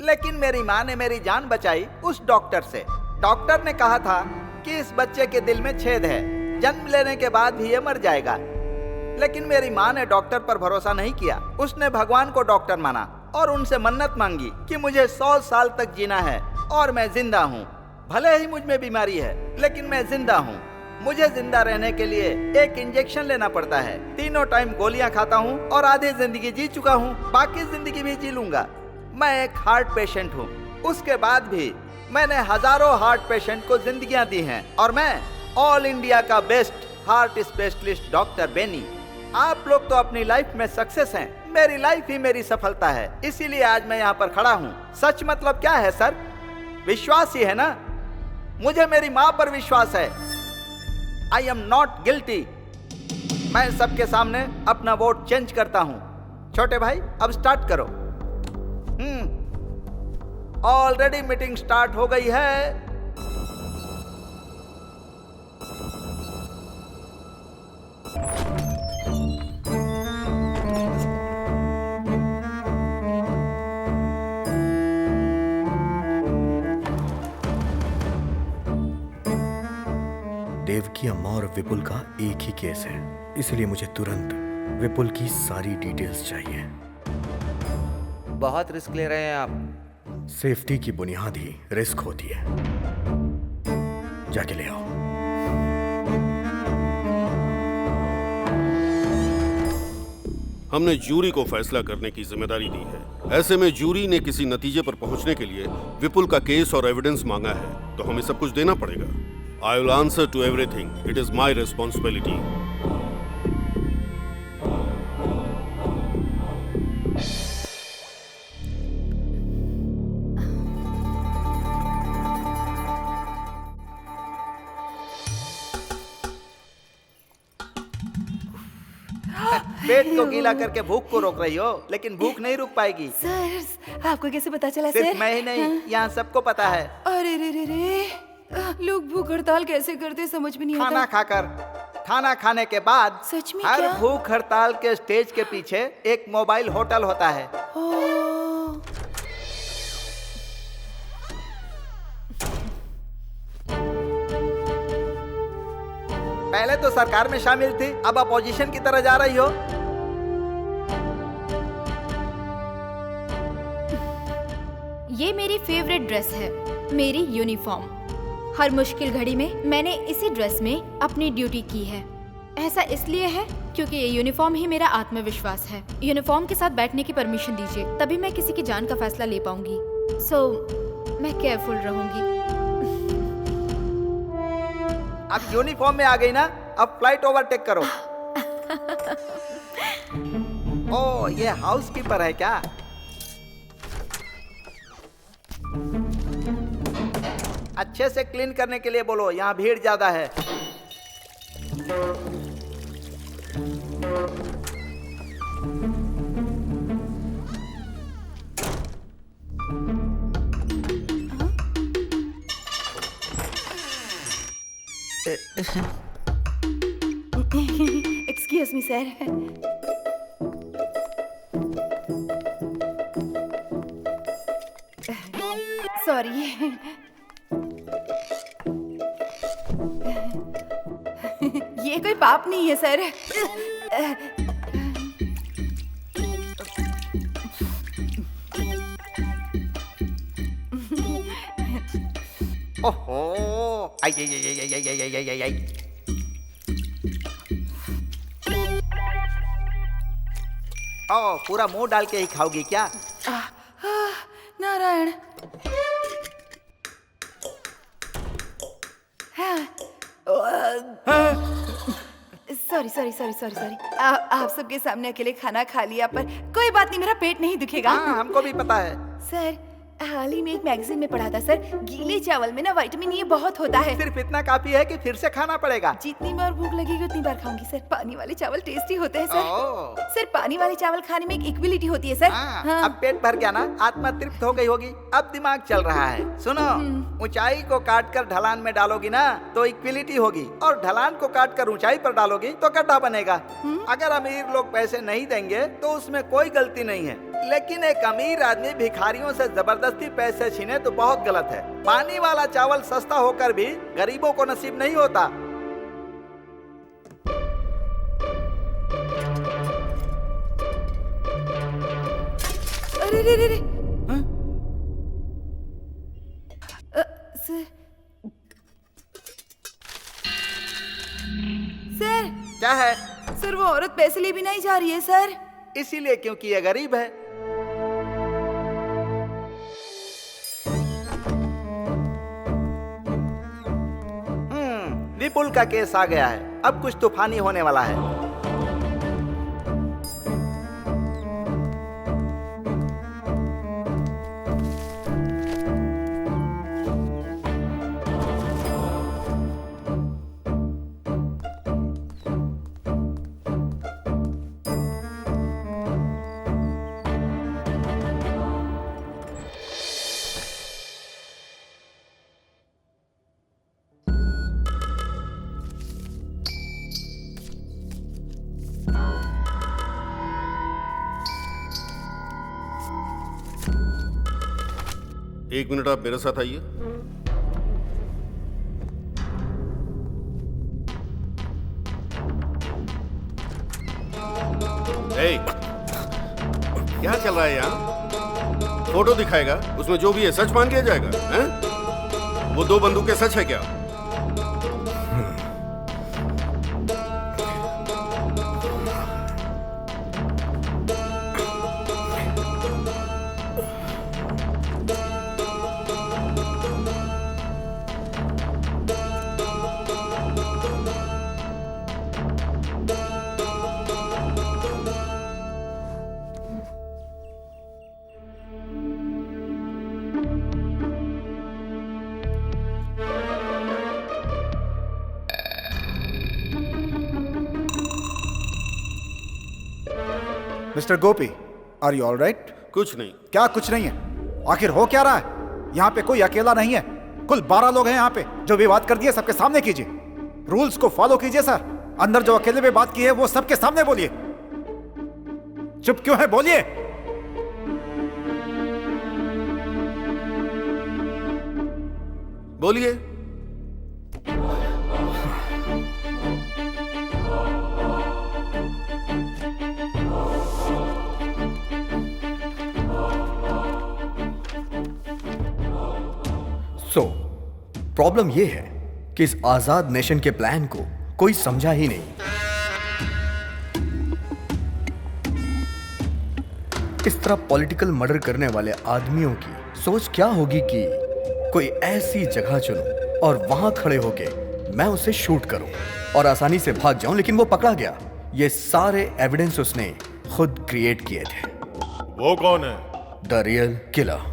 लेकिन मेरी माँ ने मेरी जान बचाई उस डॉक्टर से। डॉक्टर ने कहा था कि इस बच्चे के दिल में छेद है, जन्म लेने के बाद भी ये मर जाएगा। लेकिन मेरी माँ ने डॉक्टर पर भरोसा नहीं किया। उसने भगवान को डॉक्टर माना और उनसे मन्नत मांगी कि मुझे 100 साल तक जीना है और मैं जिंदा हूँ। भले ही मुझ में बीमारी है, लेकिन मैं जिंदा हूँ। मुझे जिंदा रहने के लिए एक इंजेक्शन लेना पड़ता है। तीनों टाइम गोलियां खाता हूँ और आधी जिंदगी जी चुका हूँ, बाकी जिंदगी भी जी लूंगा। मैं एक हार्ट पेशेंट हूँ। उसके बाद भी मैंने हजारों हार्ट पेशेंट को जिंदगियां दी हैं और मैं ऑल इंडिया का best heart specialist doctor Benny. आप लोग तो अपनी लाइफ में सक्सेस हैं, मेरी लाइफ ही मेरी सफलता है, इसीलिए आज मैं यहाँ पर खड़ा हूँ। सच मतलब क्या है सर? विश्वास ही है ना। मुझे मेरी माँ पर विश्वास है। आई एम नॉट गिल्टी। मैं सबके सामने अपना वोट चेंज करता हूँ। छोटे भाई अब स्टार्ट करो। ऑलरेडी मीटिंग स्टार्ट हो गई है। देवकी अम्मा और विपुल का एक ही केस है, इसलिए मुझे तुरंत विपुल की सारी डिटेल्स चाहिए। बहुत रिस्क ले रहे हैं आप। सेफ्टी की बुनियाद ही रिस्क होती है। जाके ले आओ। हमने जूरी को फैसला करने की जिम्मेदारी दी है। ऐसे में जूरी ने किसी नतीजे पर पहुंचने के लिए विपुल का केस और एविडेंस मांगा है, तो हमें सब कुछ देना पड़ेगा। I will answer to everything. It is my responsibility. पेट को गीला करके भूख को रोक रही हो, लेकिन भूख नहीं रुक पाएगी। सर, आपको कैसे पता चला सिर्फ सर? मैं ही नहीं, यहाँ सबको पता है। अरे रे रे रे, लोग भूख हड़ताल कैसे करते समझ में नहीं आता। खाना खाकर, खाना खाने के बाद सच में हर क्या? भूख हड़ताल के स्टेज के पीछे एक मोबाइल होटल होता है। पहले तो सरकार में शामिल थी, अब अपोजिशन की तरह जा रही हो। ये मेरी फेवरेट ड्रेस है, मेरी यूनिफॉर्म। हर मुश्किल घड़ी में मैंने इसी ड्रेस में अपनी ड्यूटी की है। ऐसा इसलिए है क्योंकि ये यूनिफॉर्म ही मेरा आत्मविश्वास है। यूनिफॉर्म के साथ बैठने की परमिशन दीजिए, तभी मैं किसी की जान का फैसला ले पाऊंगी। मैं केयरफुल रहूंगी। अब यूनिफॉर्म में आ गई ना, अब फ्लाइट ओवरटेक करो। ओ, ये हाउसकीपर है क्या? अच्छे से क्लीन करने के लिए बोलो, यहाँ भीड़ ज्यादा है। Excuse me sir. सॉरी। ये कोई पाप नहीं है सर। ओहो, आई आई आई आई आई आई आई आई आई। ओ, पूरा मुंह डाल के ही खाओगी क्या? Narayan. Sorry sorry sorry sorry sorry. आप सबके सामने अकेले खाना खा लिया, पर कोई बात नहीं, मेरा पेट नहीं दुखेगा। हाँ, हमको भी पता है। सर, हाल ही में एक मैगजीन में पढ़ा था सर, गीले चावल में ना विटामिन ए बहुत होता है। सिर्फ इतना काफी है कि फिर से खाना पड़ेगा। जितनी बार भूख लगेगी उतनी बार खाऊंगी सर। पानी वाले चावल टेस्टी होते हैं सर। सर, पानी वाले चावल खाने में एक इक्विलिटी होती है सर। हाँ। अब पेट भर गया ना, आत्मा तृप्त हो गई होगी, अब दिमाग चल रहा है। सुनो, ऊंचाई को काट कर ढलान में डालोगी ना तो इक्विलिटी होगी, और ढलान को काट कर ऊंचाई पर डालोगी तो गड्ढा बनेगा। अगर अमीर लोग पैसे नहीं देंगे तो उसमें कोई गलती नहीं है, लेकिन एक अमीर आदमी भिखारियों से जबरदस्ती पैसे छीने तो बहुत गलत है। पानी वाला चावल सस्ता होकर भी गरीबों को नसीब नहीं होता। अरे रे रे रे। सर, क्या है? सर, वो औरत पैसे लिए बिना ही जा रही है सर। इसीलिए क्योंकि ये गरीब है। विपुल का केस आ गया है, अब कुछ तूफानी होने वाला है। एक मिनट, आप मेरे साथ आइए। क्या चल रहा है यहाँ? फोटो दिखाएगा, उसमें जो भी है सच मान लिया जाएगा, हैं? वो 2 बंदूकें सच है क्या? Mister Gopi, are you all right? कुछ नहीं। क्या कुछ नहीं है? आखिर हो क्या रहा है? यहाँ पे कोई अकेला नहीं है, कुल 12 लोग हैं यहाँ पे। जो भी बात कर दिए सबके सामने कीजिए, रूल्स को फॉलो कीजिए सर। अंदर जो अकेले में बात की है वो सबके सामने बोलिए। चुप क्यों है, बोलिए। बोलिए। सो प्रॉब्लम यह है कि इस आजाद नेशन के प्लान को कोई समझा ही नहीं। इस तरह पॉलिटिकल मर्डर करने वाले आदमियों की सोच क्या होगी कि कोई ऐसी जगह चुनूं और वहां खड़े होके मैं उसे शूट करूं और आसानी से भाग जाऊं, लेकिन वो पकड़ा गया। ये सारे एविडेंस उसने खुद क्रिएट किए थे। वो कौन है? The real killer.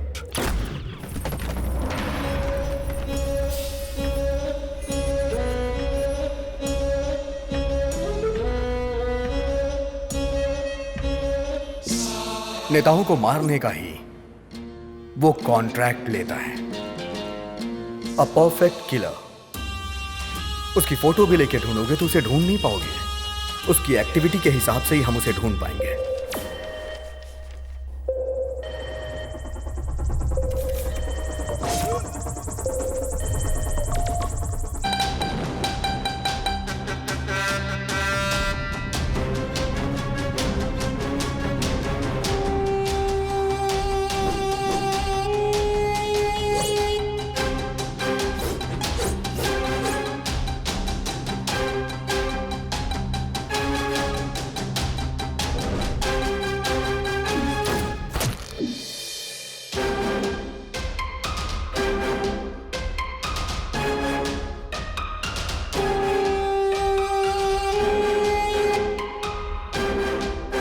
नेताओं को मारने का ही वो कॉन्ट्रैक्ट लेता है। A perfect killer. उसकी फोटो भी लेके ढूंढोगे तो उसे ढूंढ नहीं पाओगे। उसकी एक्टिविटी के हिसाब से ही हम उसे ढूंढ पाएंगे।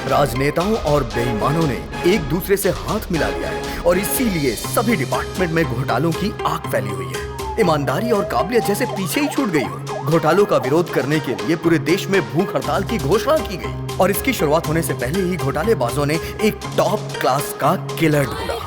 राजनेताओं और बेईमानों ने एक दूसरे से हाथ मिला लिया है और इसीलिए सभी डिपार्टमेंट में घोटालों की आग फैली हुई है। ईमानदारी और काबिलियत जैसे पीछे ही छूट गई हो। घोटालों का विरोध करने के लिए पूरे देश में भूख हड़ताल की घोषणा की गई और इसकी शुरुआत होने से पहले ही घोटालेबाजों ने एक टॉप क्लास का किलर ढूंढा।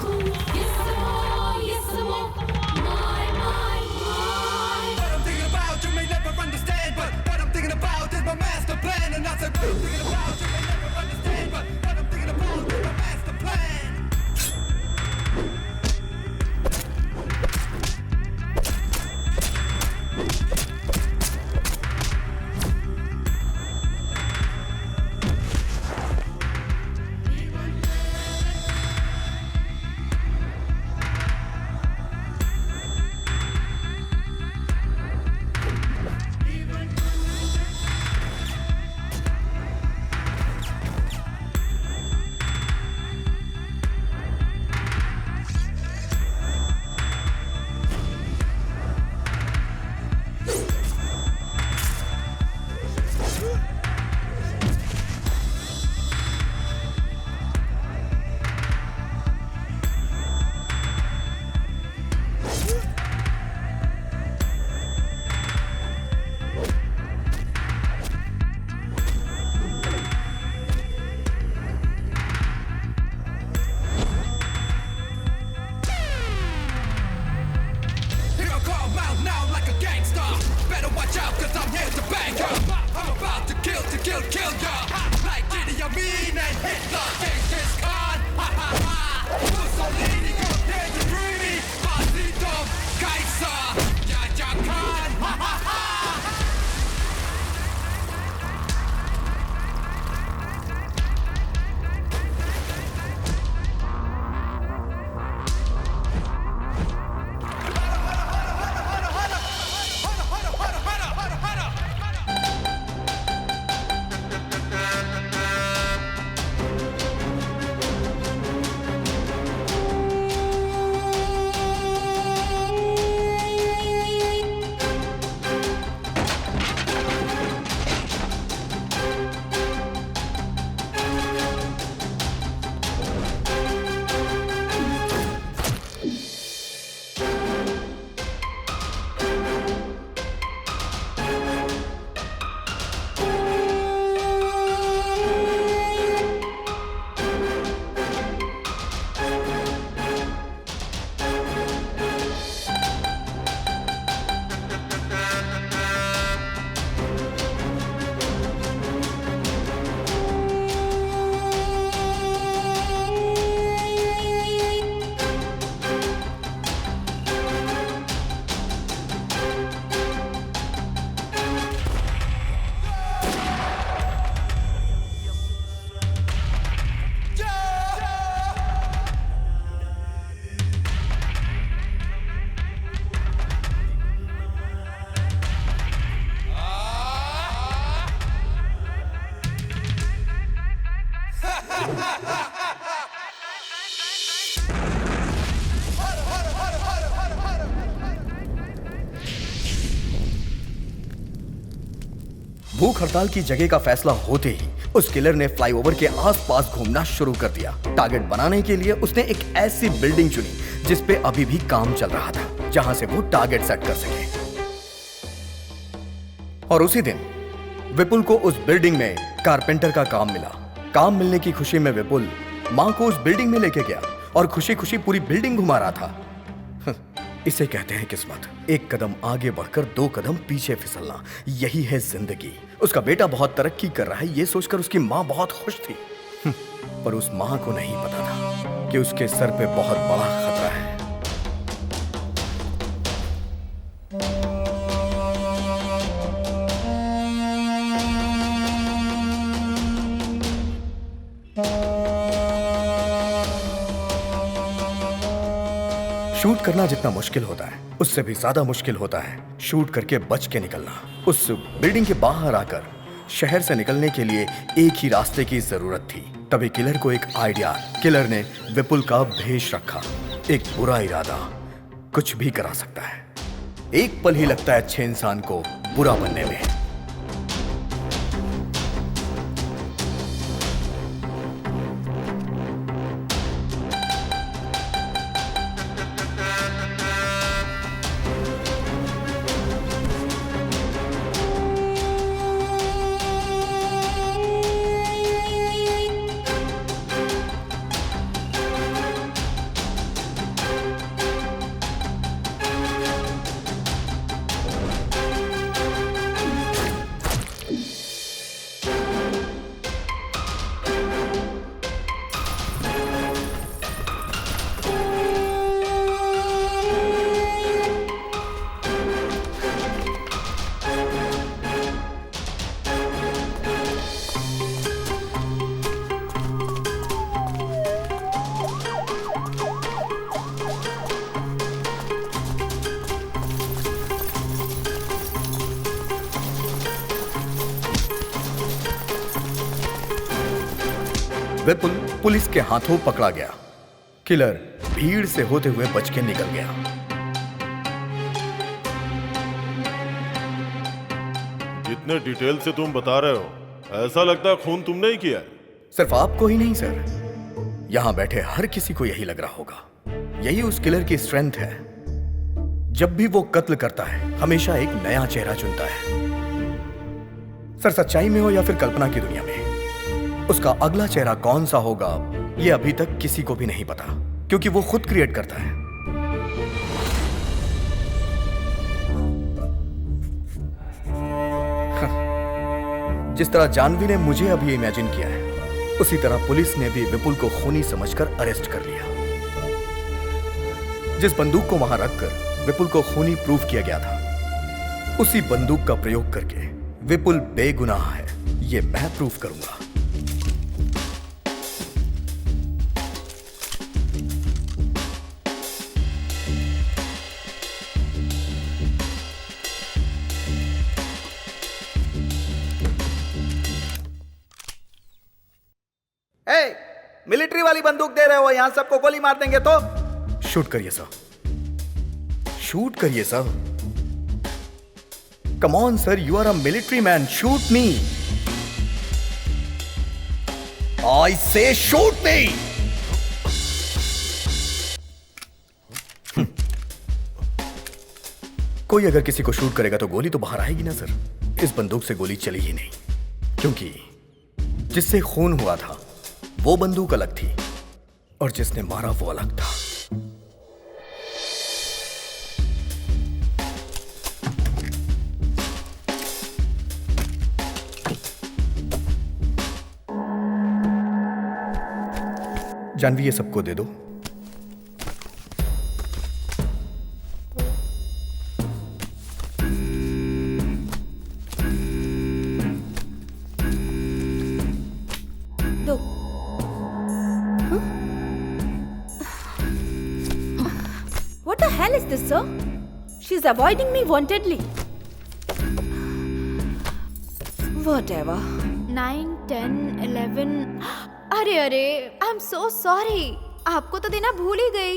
भूख हड़ताल की जगह का फैसला होते ही उस किलर ने फ्लाईओवर के आसपास घूमना शुरू कर दिया। टारगेट बनाने के लिए उसने एक ऐसी बिल्डिंग चुनी जिस पे अभी भी काम चल रहा था, जहां से वो टारगेट सेट कर सके। और उसी दिन विपुल को उस बिल्डिंग में कारपेंटर का काम मिला। काम मिलने की खुशी में विपुल मां को उस बिल्डिंग में लेके गया और खुशी खुशी पूरी बिल्डिंग घुमा रहा था। इसे कहते हैं किस्मत। एक कदम आगे बढ़कर 2 कदम पीछे फिसलना, यही है जिंदगी। उसका बेटा बहुत तरक्की कर रहा है, ये सोचकर उसकी मां बहुत खुश थी। पर उस मां को नहीं पता था कि उसके सर पे बहुत बड़ा खतरा है। शूट करना जितना मुश्किल होता है, उससे भी ज्यादा मुश्किल होता है शूट करके बच के निकलना। उस बिल्डिंग के बाहर आकर शहर से निकलने के लिए एक ही रास्ते की जरूरत थी। तभी किलर को एक आइडिया। किलर ने विपुल का भेष रखा। एक बुरा इरादा कुछ भी करा सकता है। एक पल ही लगता है अच्छे इंसान को बुरा बनने में। विपुल पुलिस के हाथों पकड़ा गया। किलर भीड़ से होते हुए बच के निकल गया। जितने डिटेल से तुम बता रहे हो, ऐसा लगता है खून तुमने ही किया है। सिर्फ आपको ही नहीं सर, यहां बैठे हर किसी को यही लग रहा होगा। यही उस किलर की स्ट्रेंथ है। जब भी वो कत्ल करता है, हमेशा एक नया चेहरा चुनता है। सर, सच्चाई में हो या फिर कल्पना की दुनिया में, उसका अगला चेहरा कौन सा होगा ये अभी तक किसी को भी नहीं पता, क्योंकि वो खुद क्रिएट करता है। जिस तरह जानवी ने मुझे अभी इमेजिन किया है, उसी तरह पुलिस ने भी विपुल को खूनी समझकर अरेस्ट कर लिया। जिस बंदूक को वहां रखकर विपुल को खूनी प्रूव किया गया था, उसी बंदूक का प्रयोग करके विपुल बेगुनाह है, ये मैं प्रूव करूंगा। मिलिट्री वाली बंदूक दे रहे हो, यहां सबको गोली मार देंगे तो। शूट करिए सर, शूट करिए sir. Come on sir, you are a military man, shoot me. I say shoot मी। कोई अगर किसी को शूट करेगा तो गोली तो बाहर आएगी ना सर। इस बंदूक से गोली चली ही नहीं, क्योंकि जिससे खून हुआ था वो बंदूक अलग थी और जिसने मारा वो अलग था। जानवी, ये सबको दे दो। What the hell is this, sir? She's avoiding me wantedly. Whatever. 9, 10, 11. अरे अरे, आई एम सो सॉरी। आपको तो देना भूल ही गई।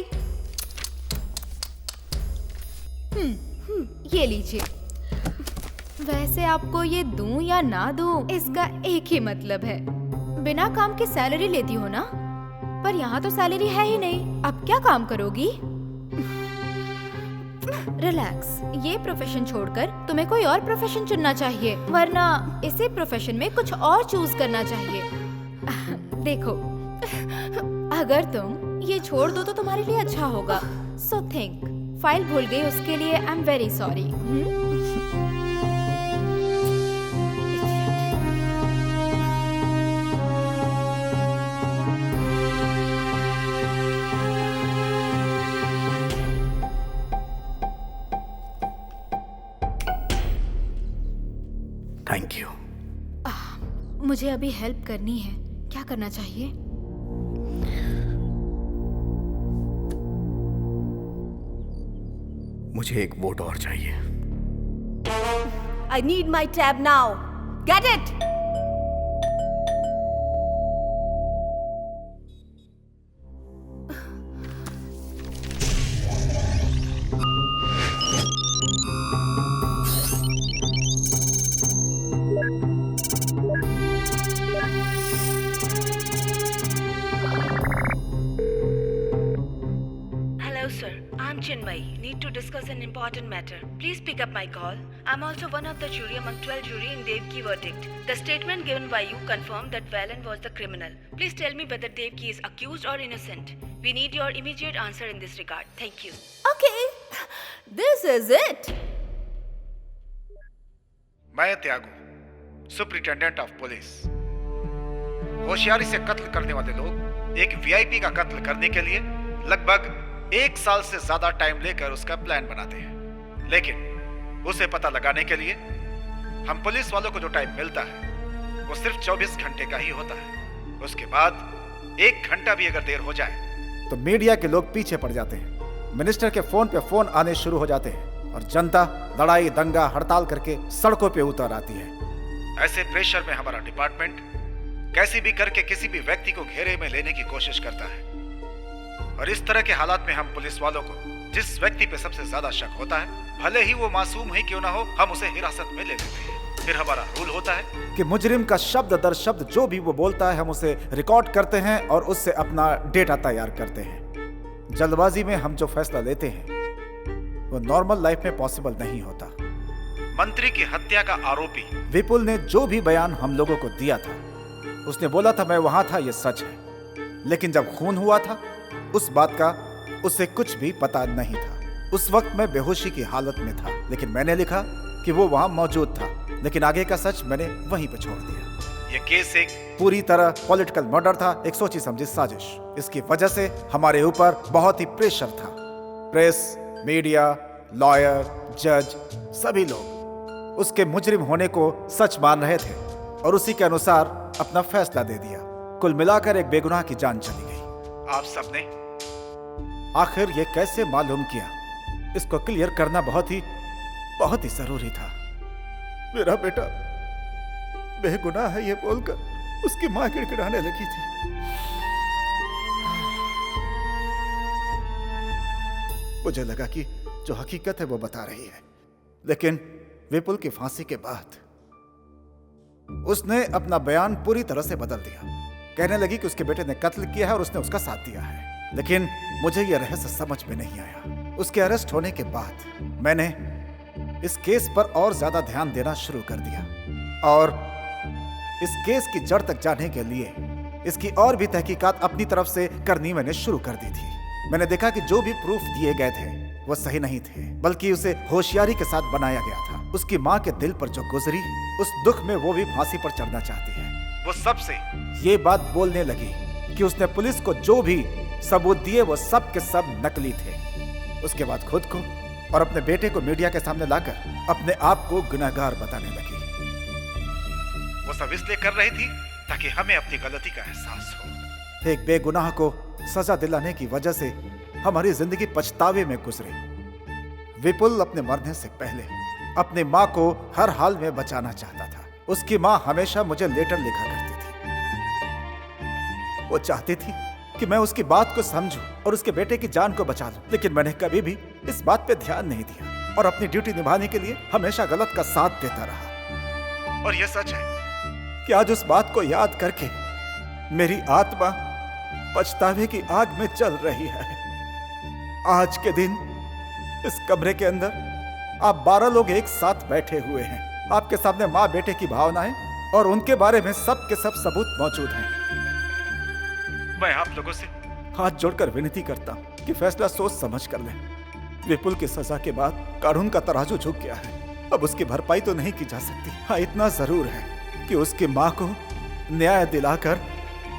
ये लीजिए। वैसे आपको ये दूं या ना दूं, इसका एक ही मतलब है। बिना काम के सैलरी लेती हो ना, पर यहाँ तो सैलरी है ही नहीं। अब क्या काम करोगी? रिलैक्स, ये प्रोफेशन छोड़कर तुम्हें कोई और प्रोफेशन चुनना चाहिए, वरना इसी प्रोफेशन में कुछ और चूज करना चाहिए। देखो, अगर तुम ये छोड़ दो तो तुम्हारे लिए अच्छा होगा। So think. फाइल भूल गई, उसके लिए I am very sorry. Thank you. मुझे अभी हेल्प करनी है, क्या करना चाहिए? मुझे एक वोट और चाहिए। I need my tab now. Get it? Hello, sir. I'm Chinmay. Need to discuss an important matter. Please pick up my call. I'm also one of the jury among 12 jury in Devki verdict. The statement given by you confirmed that Valen was the criminal. Please tell me whether Devki is accused or innocent. We need your immediate answer in this regard. Thank you. Okay, this is it. मैं त्यागू, superintendent of police. होशियारी से कत्ल करने वाले लोग एक VIP का कत्ल करने के लिए लगभग 1 साल से ज्यादा टाइम लेकर उसका प्लान बनाते हैं, लेकिन उसे पता लगाने के लिए हम पुलिस वालों को जो टाइम मिलता है वो सिर्फ 24 घंटे का ही होता है। उसके बाद 1 घंटा भी अगर देर हो जाए तो मीडिया के लोग पीछे पड़ जाते हैं, मिनिस्टर के फोन पे फोन आने शुरू हो जाते हैं और जनता लड़ाई दंगा हड़ताल करके सड़कों पे उतर आती है। ऐसे प्रेशर में हमारा डिपार्टमेंट कैसे भी करके किसी भी व्यक्ति को घेरे में लेने की कोशिश करता है, और इस तरह के हालात में हम पुलिस वालों को जिस व्यक्ति पे सबसे ज्यादा शक होता है, भले ही वो मासूम ही क्यों ना हो, हम उसे हिरासत में ले लेते हैं। फिर हमारा रूल होता है कि मुजरिम का शब्द दर शब्द जो भी वो बोलता है हम उसे रिकॉर्ड करते हैं और उससे अपना डेटा तैयार करते हैं। जल्दबाजी में हम जो फैसला लेते हैं वो नॉर्मल लाइफ में पॉसिबल नहीं होता। मंत्री की हत्या का आरोपी विपुल ने जो भी बयान हम लोगों को दिया था, उसने बोला था मैं वहां था, ये सच है, लेकिन जब खून हुआ था उस बात का उसे कुछ भी पता नहीं था। उस वक्त मैं बेहोशी की हालत में था, लेकिन मैंने लिखा कि वो वहां मौजूद था, लेकिन आगे का सच मैंने वहीं पे छोड़ दिया। ये केस एक पूरी तरह पॉलिटिकल मर्डर था, एक सोची समझी साजिश। इसकी वजह से हमारे ऊपर बहुत ही प्रेशर था। प्रेस, मीडिया, लॉयर, जज, सभी लोग उसके मुजरिम होने को सच मान रहे थे और उसी के अनुसार अपना फैसला दे दिया। कुल मिलाकर एक बेगुनाह की जान चली गई। आप सबने आखिर ये कैसे मालूम किया, इसको क्लियर करना बहुत ही जरूरी था। मेरा बेटा बेगुनाह है ये बोलकर उसकी मां गिड़गिड़ाने लगी थी। मुझे लगा कि जो हकीकत है वो बता रही है, लेकिन विपुल की फांसी के बाद उसने अपना बयान पूरी तरह से बदल दिया। कहने लगी कि उसके बेटे ने कत्ल किया है और उसने उसका साथ दिया है, लेकिन मुझे यह रहस्य समझ में नहीं आया। उसके अरेस्ट होने के बाद मैंने इस केस पर और ज्यादा ध्यान देना शुरू कर दिया और इस केस की जड़ तक जाने के लिए इसकी और भी तहकीकात अपनी तरफ से करनी मैंने शुरू कर दी थी। मैंने देखा कि जो भी प्रूफ दिए गए थे वो सही नहीं थे, बल्कि उसे होशियारी के साथ बनाया गया था। उसकी माँ के दिल पर जो गुजरी, उस दुख में वो भी फांसी पर चढ़ना चाहती है। वो सबसे ये बात बोलने लगी कि उसने पुलिस को जो भी सबूत दिए वो सब के सब नकली थे। उसके बाद खुद को और अपने बेटे को मीडिया के सामने लाकर अपने आप को गुनहगार बताने लगी। वो सब इसलिए कर रही थी ताकि हमें अपनी गलती का एहसास हो। एक बेगुनाह को सजा दिलाने की वजह से हमारी जिंदगी पछतावे में गुजरी। विपुल अपने मरने से पहले अपनी माँ को हर हाल में बचाना चाहता था। उसकी माँ हमेशा मुझे लेटर लिखा करती थी। वो चाहती थी कि मैं उसकी बात को समझूं और उसके बेटे की जान को बचा लूं, लेकिन मैंने कभी भी इस बात पे ध्यान नहीं दिया। और अपनी ड्यूटी निभाने के लिए हमेशा गलत का साथ देता रहा। और यह सच है कि आज उस बात को याद करके मेरी आत्मा पछतावे की आग में जल रही है। आज के दिन इस कमरे के अंदर आप 12 लोग एक साथ बैठे हुए हैं। आपके सामने माँ बेटे की भावनाएं और उनके बारे में सब के सब सबूत मौजूद हैं। मैं आप लोगों से हाथ जोड़कर विनती करता हूं कि फैसला सोच समझ कर लें। विपुल की सजा के बाद कानून का तराजू झुक गया है। अब उसकी भरपाई तो नहीं की जा सकती। हाँ, इतना जरूर है कि उसकी माँ को न्याय दिलाकर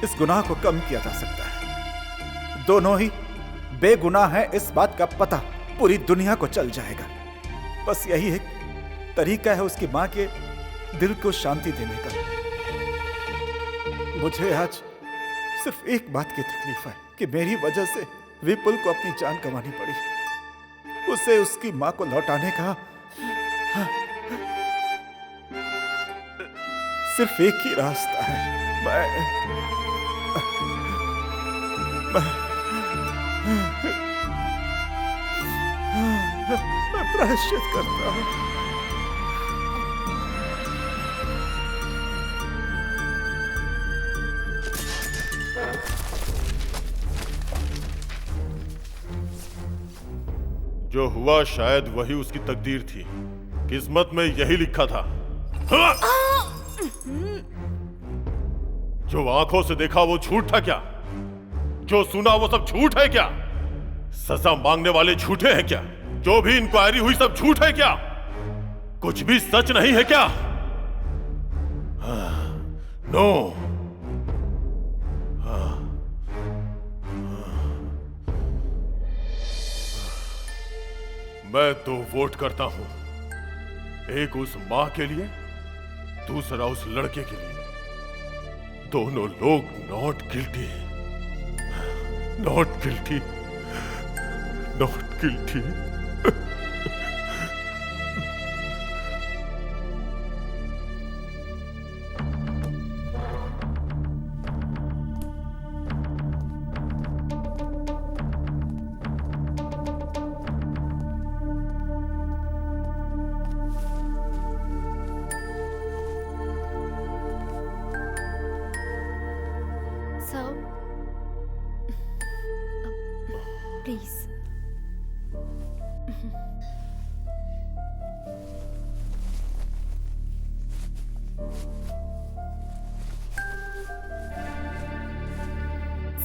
इस गुनाह को कम किया जा सकता है। दोनों ही बेगुनाह हैं, इस बात का पता पूरी दुनिया को चल जाएगा। बस यही एक तरीका है उसकी माँ के दिल को शांति देने का। मुझे आज सिर्फ एक बात की तकलीफ है कि मेरी वजह से विपुल को अपनी जान गंवानी पड़ी। उसे उसकी माँ को लौटाने का सिर्फ एक ही रास्ता है। मैं प्रायश्चित करता हूं। जो हुआ शायद वही उसकी तकदीर थी। किस्मत में यही लिखा था। हाँ! जो आंखों से देखा वो झूठ था क्या? जो सुना वो सब झूठ है क्या? सजा मांगने वाले झूठे हैं क्या? जो भी इंक्वायरी हुई सब झूठ है क्या? कुछ भी सच नहीं है क्या? नो। मैं 2 वोट करता हूं, एक उस मां के लिए, दूसरा उस लड़के के लिए। दोनों लोग not guilty, not guilty, not guilty. Please.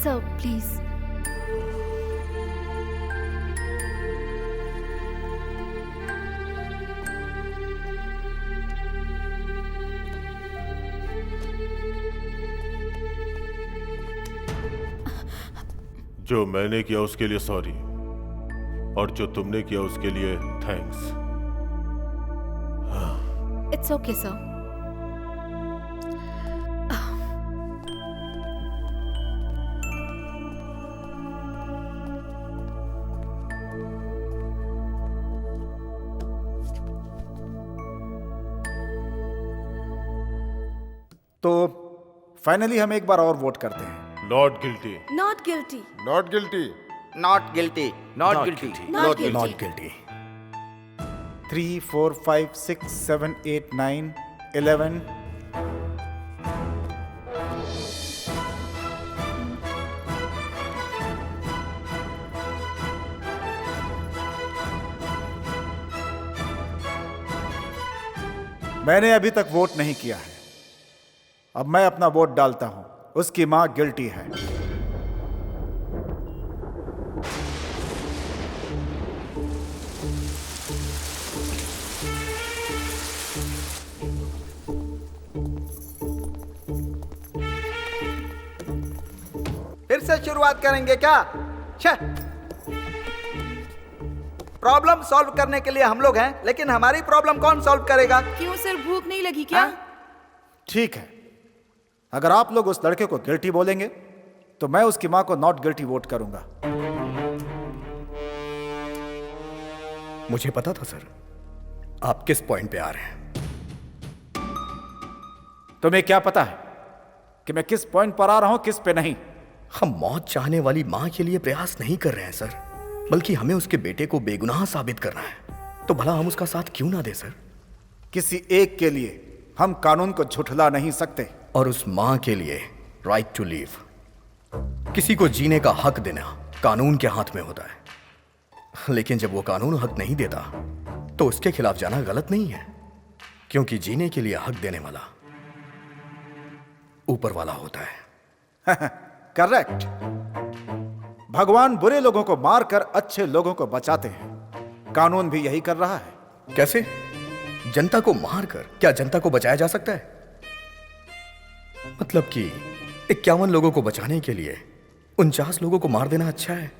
Sir, please. जो मैंने किया उसके लिए सॉरी, और जो तुमने किया उसके लिए थैंक्स। It's okay, sir. तो फाइनली हम एक बार और वोट करते हैं। Not guilty, not guilty, not guilty, not guilty, not guilty, not not guilty. 3, 4, 5, 6, 7, 8, 9, 11। मैंने अभी तक वोट नहीं किया है। अब मैं अपना वोट डालता हूं। उसकी मां गिल्टी है। फिर से शुरुआत करेंगे क्या? प्रॉब्लम सॉल्व करने के लिए हम लोग हैं, लेकिन हमारी प्रॉब्लम कौन सॉल्व करेगा? क्यों सर, भूख नहीं लगी क्या? ठीक है, अगर आप लोग उस लड़के को गिल्टी बोलेंगे तो मैं उसकी मां को नॉट गिल्टी वोट करूंगा। मुझे पता था सर आप किस पॉइंट पे आ रहे हैं। तुम्हें क्या पता है कि मैं किस पॉइंट पर आ रहा हूं, किस पे नहीं? हम मौत चाहने वाली मां के लिए प्रयास नहीं कर रहे हैं सर, बल्कि हमें उसके बेटे को बेगुनाह साबित करना है। तो भला हम उसका साथ क्यों ना दे सर? किसी एक के लिए हम कानून को झुठला नहीं सकते। और उस मां के लिए राइट टू लीव, किसी को जीने का हक देना कानून के हाथ में होता है। लेकिन जब वो कानून हक नहीं देता तो उसके खिलाफ जाना गलत नहीं है, क्योंकि जीने के लिए हक देने वाला ऊपर वाला होता है। करेक्ट। भगवान बुरे लोगों को मारकर अच्छे लोगों को बचाते हैं। कानून भी यही कर रहा है। कैसे? जनता को मारकर क्या जनता को बचाया जा सकता है? मतलब कि 51 लोगों को बचाने के लिए 49 लोगों को मार देना अच्छा है?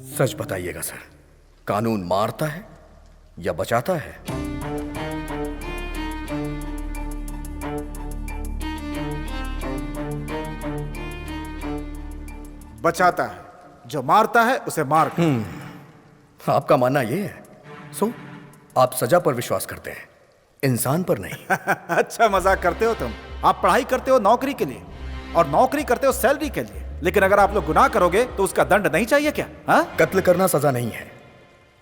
सच बताइएगा सर, कानून मारता है या बचाता है? बचाता है। जो मारता है उसे मार। आपका मानना यह है? सो आप सजा पर विश्वास करते हैं, इंसान पर नहीं। अच्छा मजाक करते हो तुम। आप पढ़ाई करते हो नौकरी के लिए, और नौकरी करते हो सैलरी के लिए, लेकिन अगर आप लोग गुनाह करोगे तो उसका दंड नहीं चाहिए क्या? हा? कत्ल करना सजा नहीं है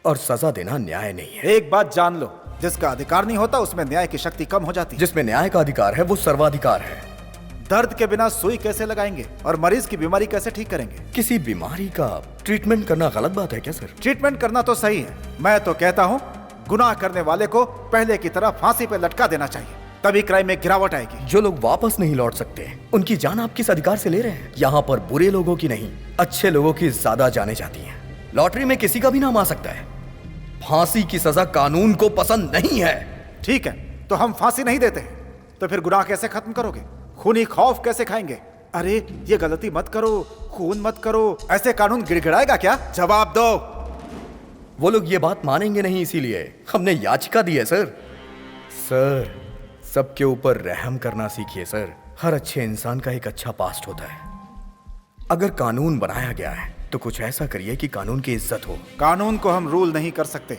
और सजा देना न्याय नहीं है। एक बात जान लो, जिसका अधिकार नहीं होता उसमें न्याय की शक्ति कम हो जाती है। जिसमें न्याय का अधिकार है वो सर्वाधिकार है। दर्द के बिना सुई कैसे लगाएंगे और मरीज की बीमारी कैसे ठीक करेंगे? किसी बीमारी का ट्रीटमेंट करना गलत बात है क्या सर? ट्रीटमेंट करना तो सही है। मैं तो कहता हूँ गुनाह करने वाले को पहले की तरह फांसी पे लटका देना चाहिए, तभी क्राइम में गिरावट आएगी। जो लोग वापस नहीं लौट सकते, उनकी जान आप किस अधिकार से ले रहे हैं? यहाँ पर बुरे लोगों की नहीं, अच्छे लोगों की ज्यादा जाने जाती हैं। लॉटरी में किसी का भी नाम आ सकता है। फांसी की सजा कानून को पसंद नहीं है। ठीक है, तो हम फांसी नहीं देते, तो फिर गुनाह कैसे खत्म करोगे? खूनी खौफ कैसे खाएंगे? अरे ये गलती मत करो, खून मत करो, ऐसे कानून गिड़गिड़ाएगा क्या? जवाब दो। वो लोग ये बात मानेंगे नहीं, इसीलिए हमने याचिका दी है सर। सर, सबके ऊपर रहम करना सीखिए सर। हर अच्छे इंसान का एक अच्छा पास्ट होता है। अगर कानून बनाया गया है तो कुछ ऐसा करिए कि कानून की इज्जत हो। कानून को हम रूल नहीं कर सकते,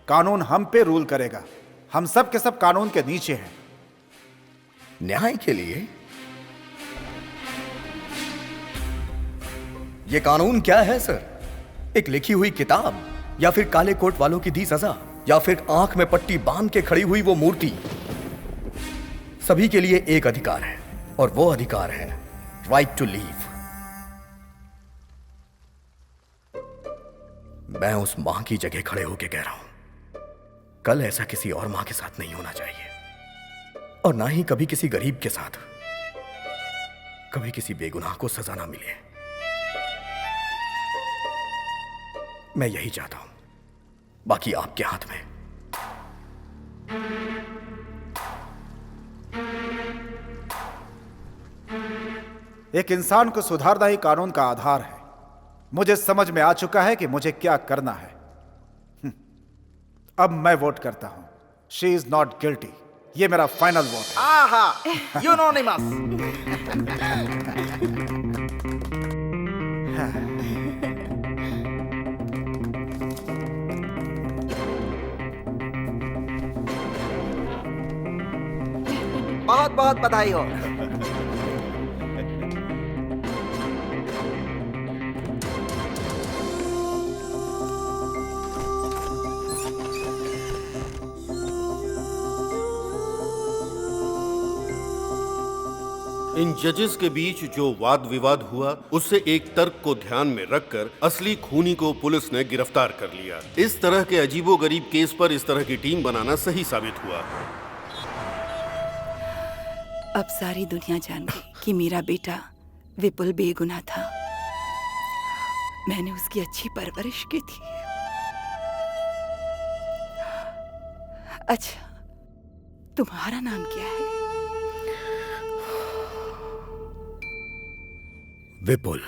कानून हम पे रूल करेगा। हम सब के सब कानून के नीचे हैं। न्याय के लिए ये कानून क्या है सर? एक लिखी हुई किताब, या फिर काले कोट वालों की दी सजा, या फिर आंख में पट्टी बांध के खड़ी हुई वो मूर्ति? सभी के लिए एक अधिकार है, और वो अधिकार है राइट टू लीव। मैं उस मां की जगह खड़े होकर कह रहा हूं, कल ऐसा किसी और मां के साथ नहीं होना चाहिए, और ना ही कभी किसी गरीब के साथ, कभी किसी बेगुनाह को सजा ना मिले। मैं यही चाहता हूं, बाकी आपके हाथ में। एक इंसान को सुधारना ही कानून का आधार है। मुझे समझ में आ चुका है कि मुझे क्या करना है। अब मैं वोट करता हूं। She is not guilty. ये मेरा फाइनल वोट है। आहा, यूनोनिमस। बहुत बहुत बधाई हो। इन जजेस के बीच जो वाद विवाद हुआ, उससे एक तर्क को ध्यान में रखकर असली खूनी को पुलिस ने गिरफ्तार कर लिया। इस तरह के अजीबोगरीब केस पर इस तरह की टीम बनाना सही साबित हुआ। अब सारी दुनिया जान गई कि मेरा बेटा विपुल बेगुनाह था। मैंने उसकी अच्छी परवरिश की थी। अच्छा, तुम्हारा नाम क्या है? विपुल।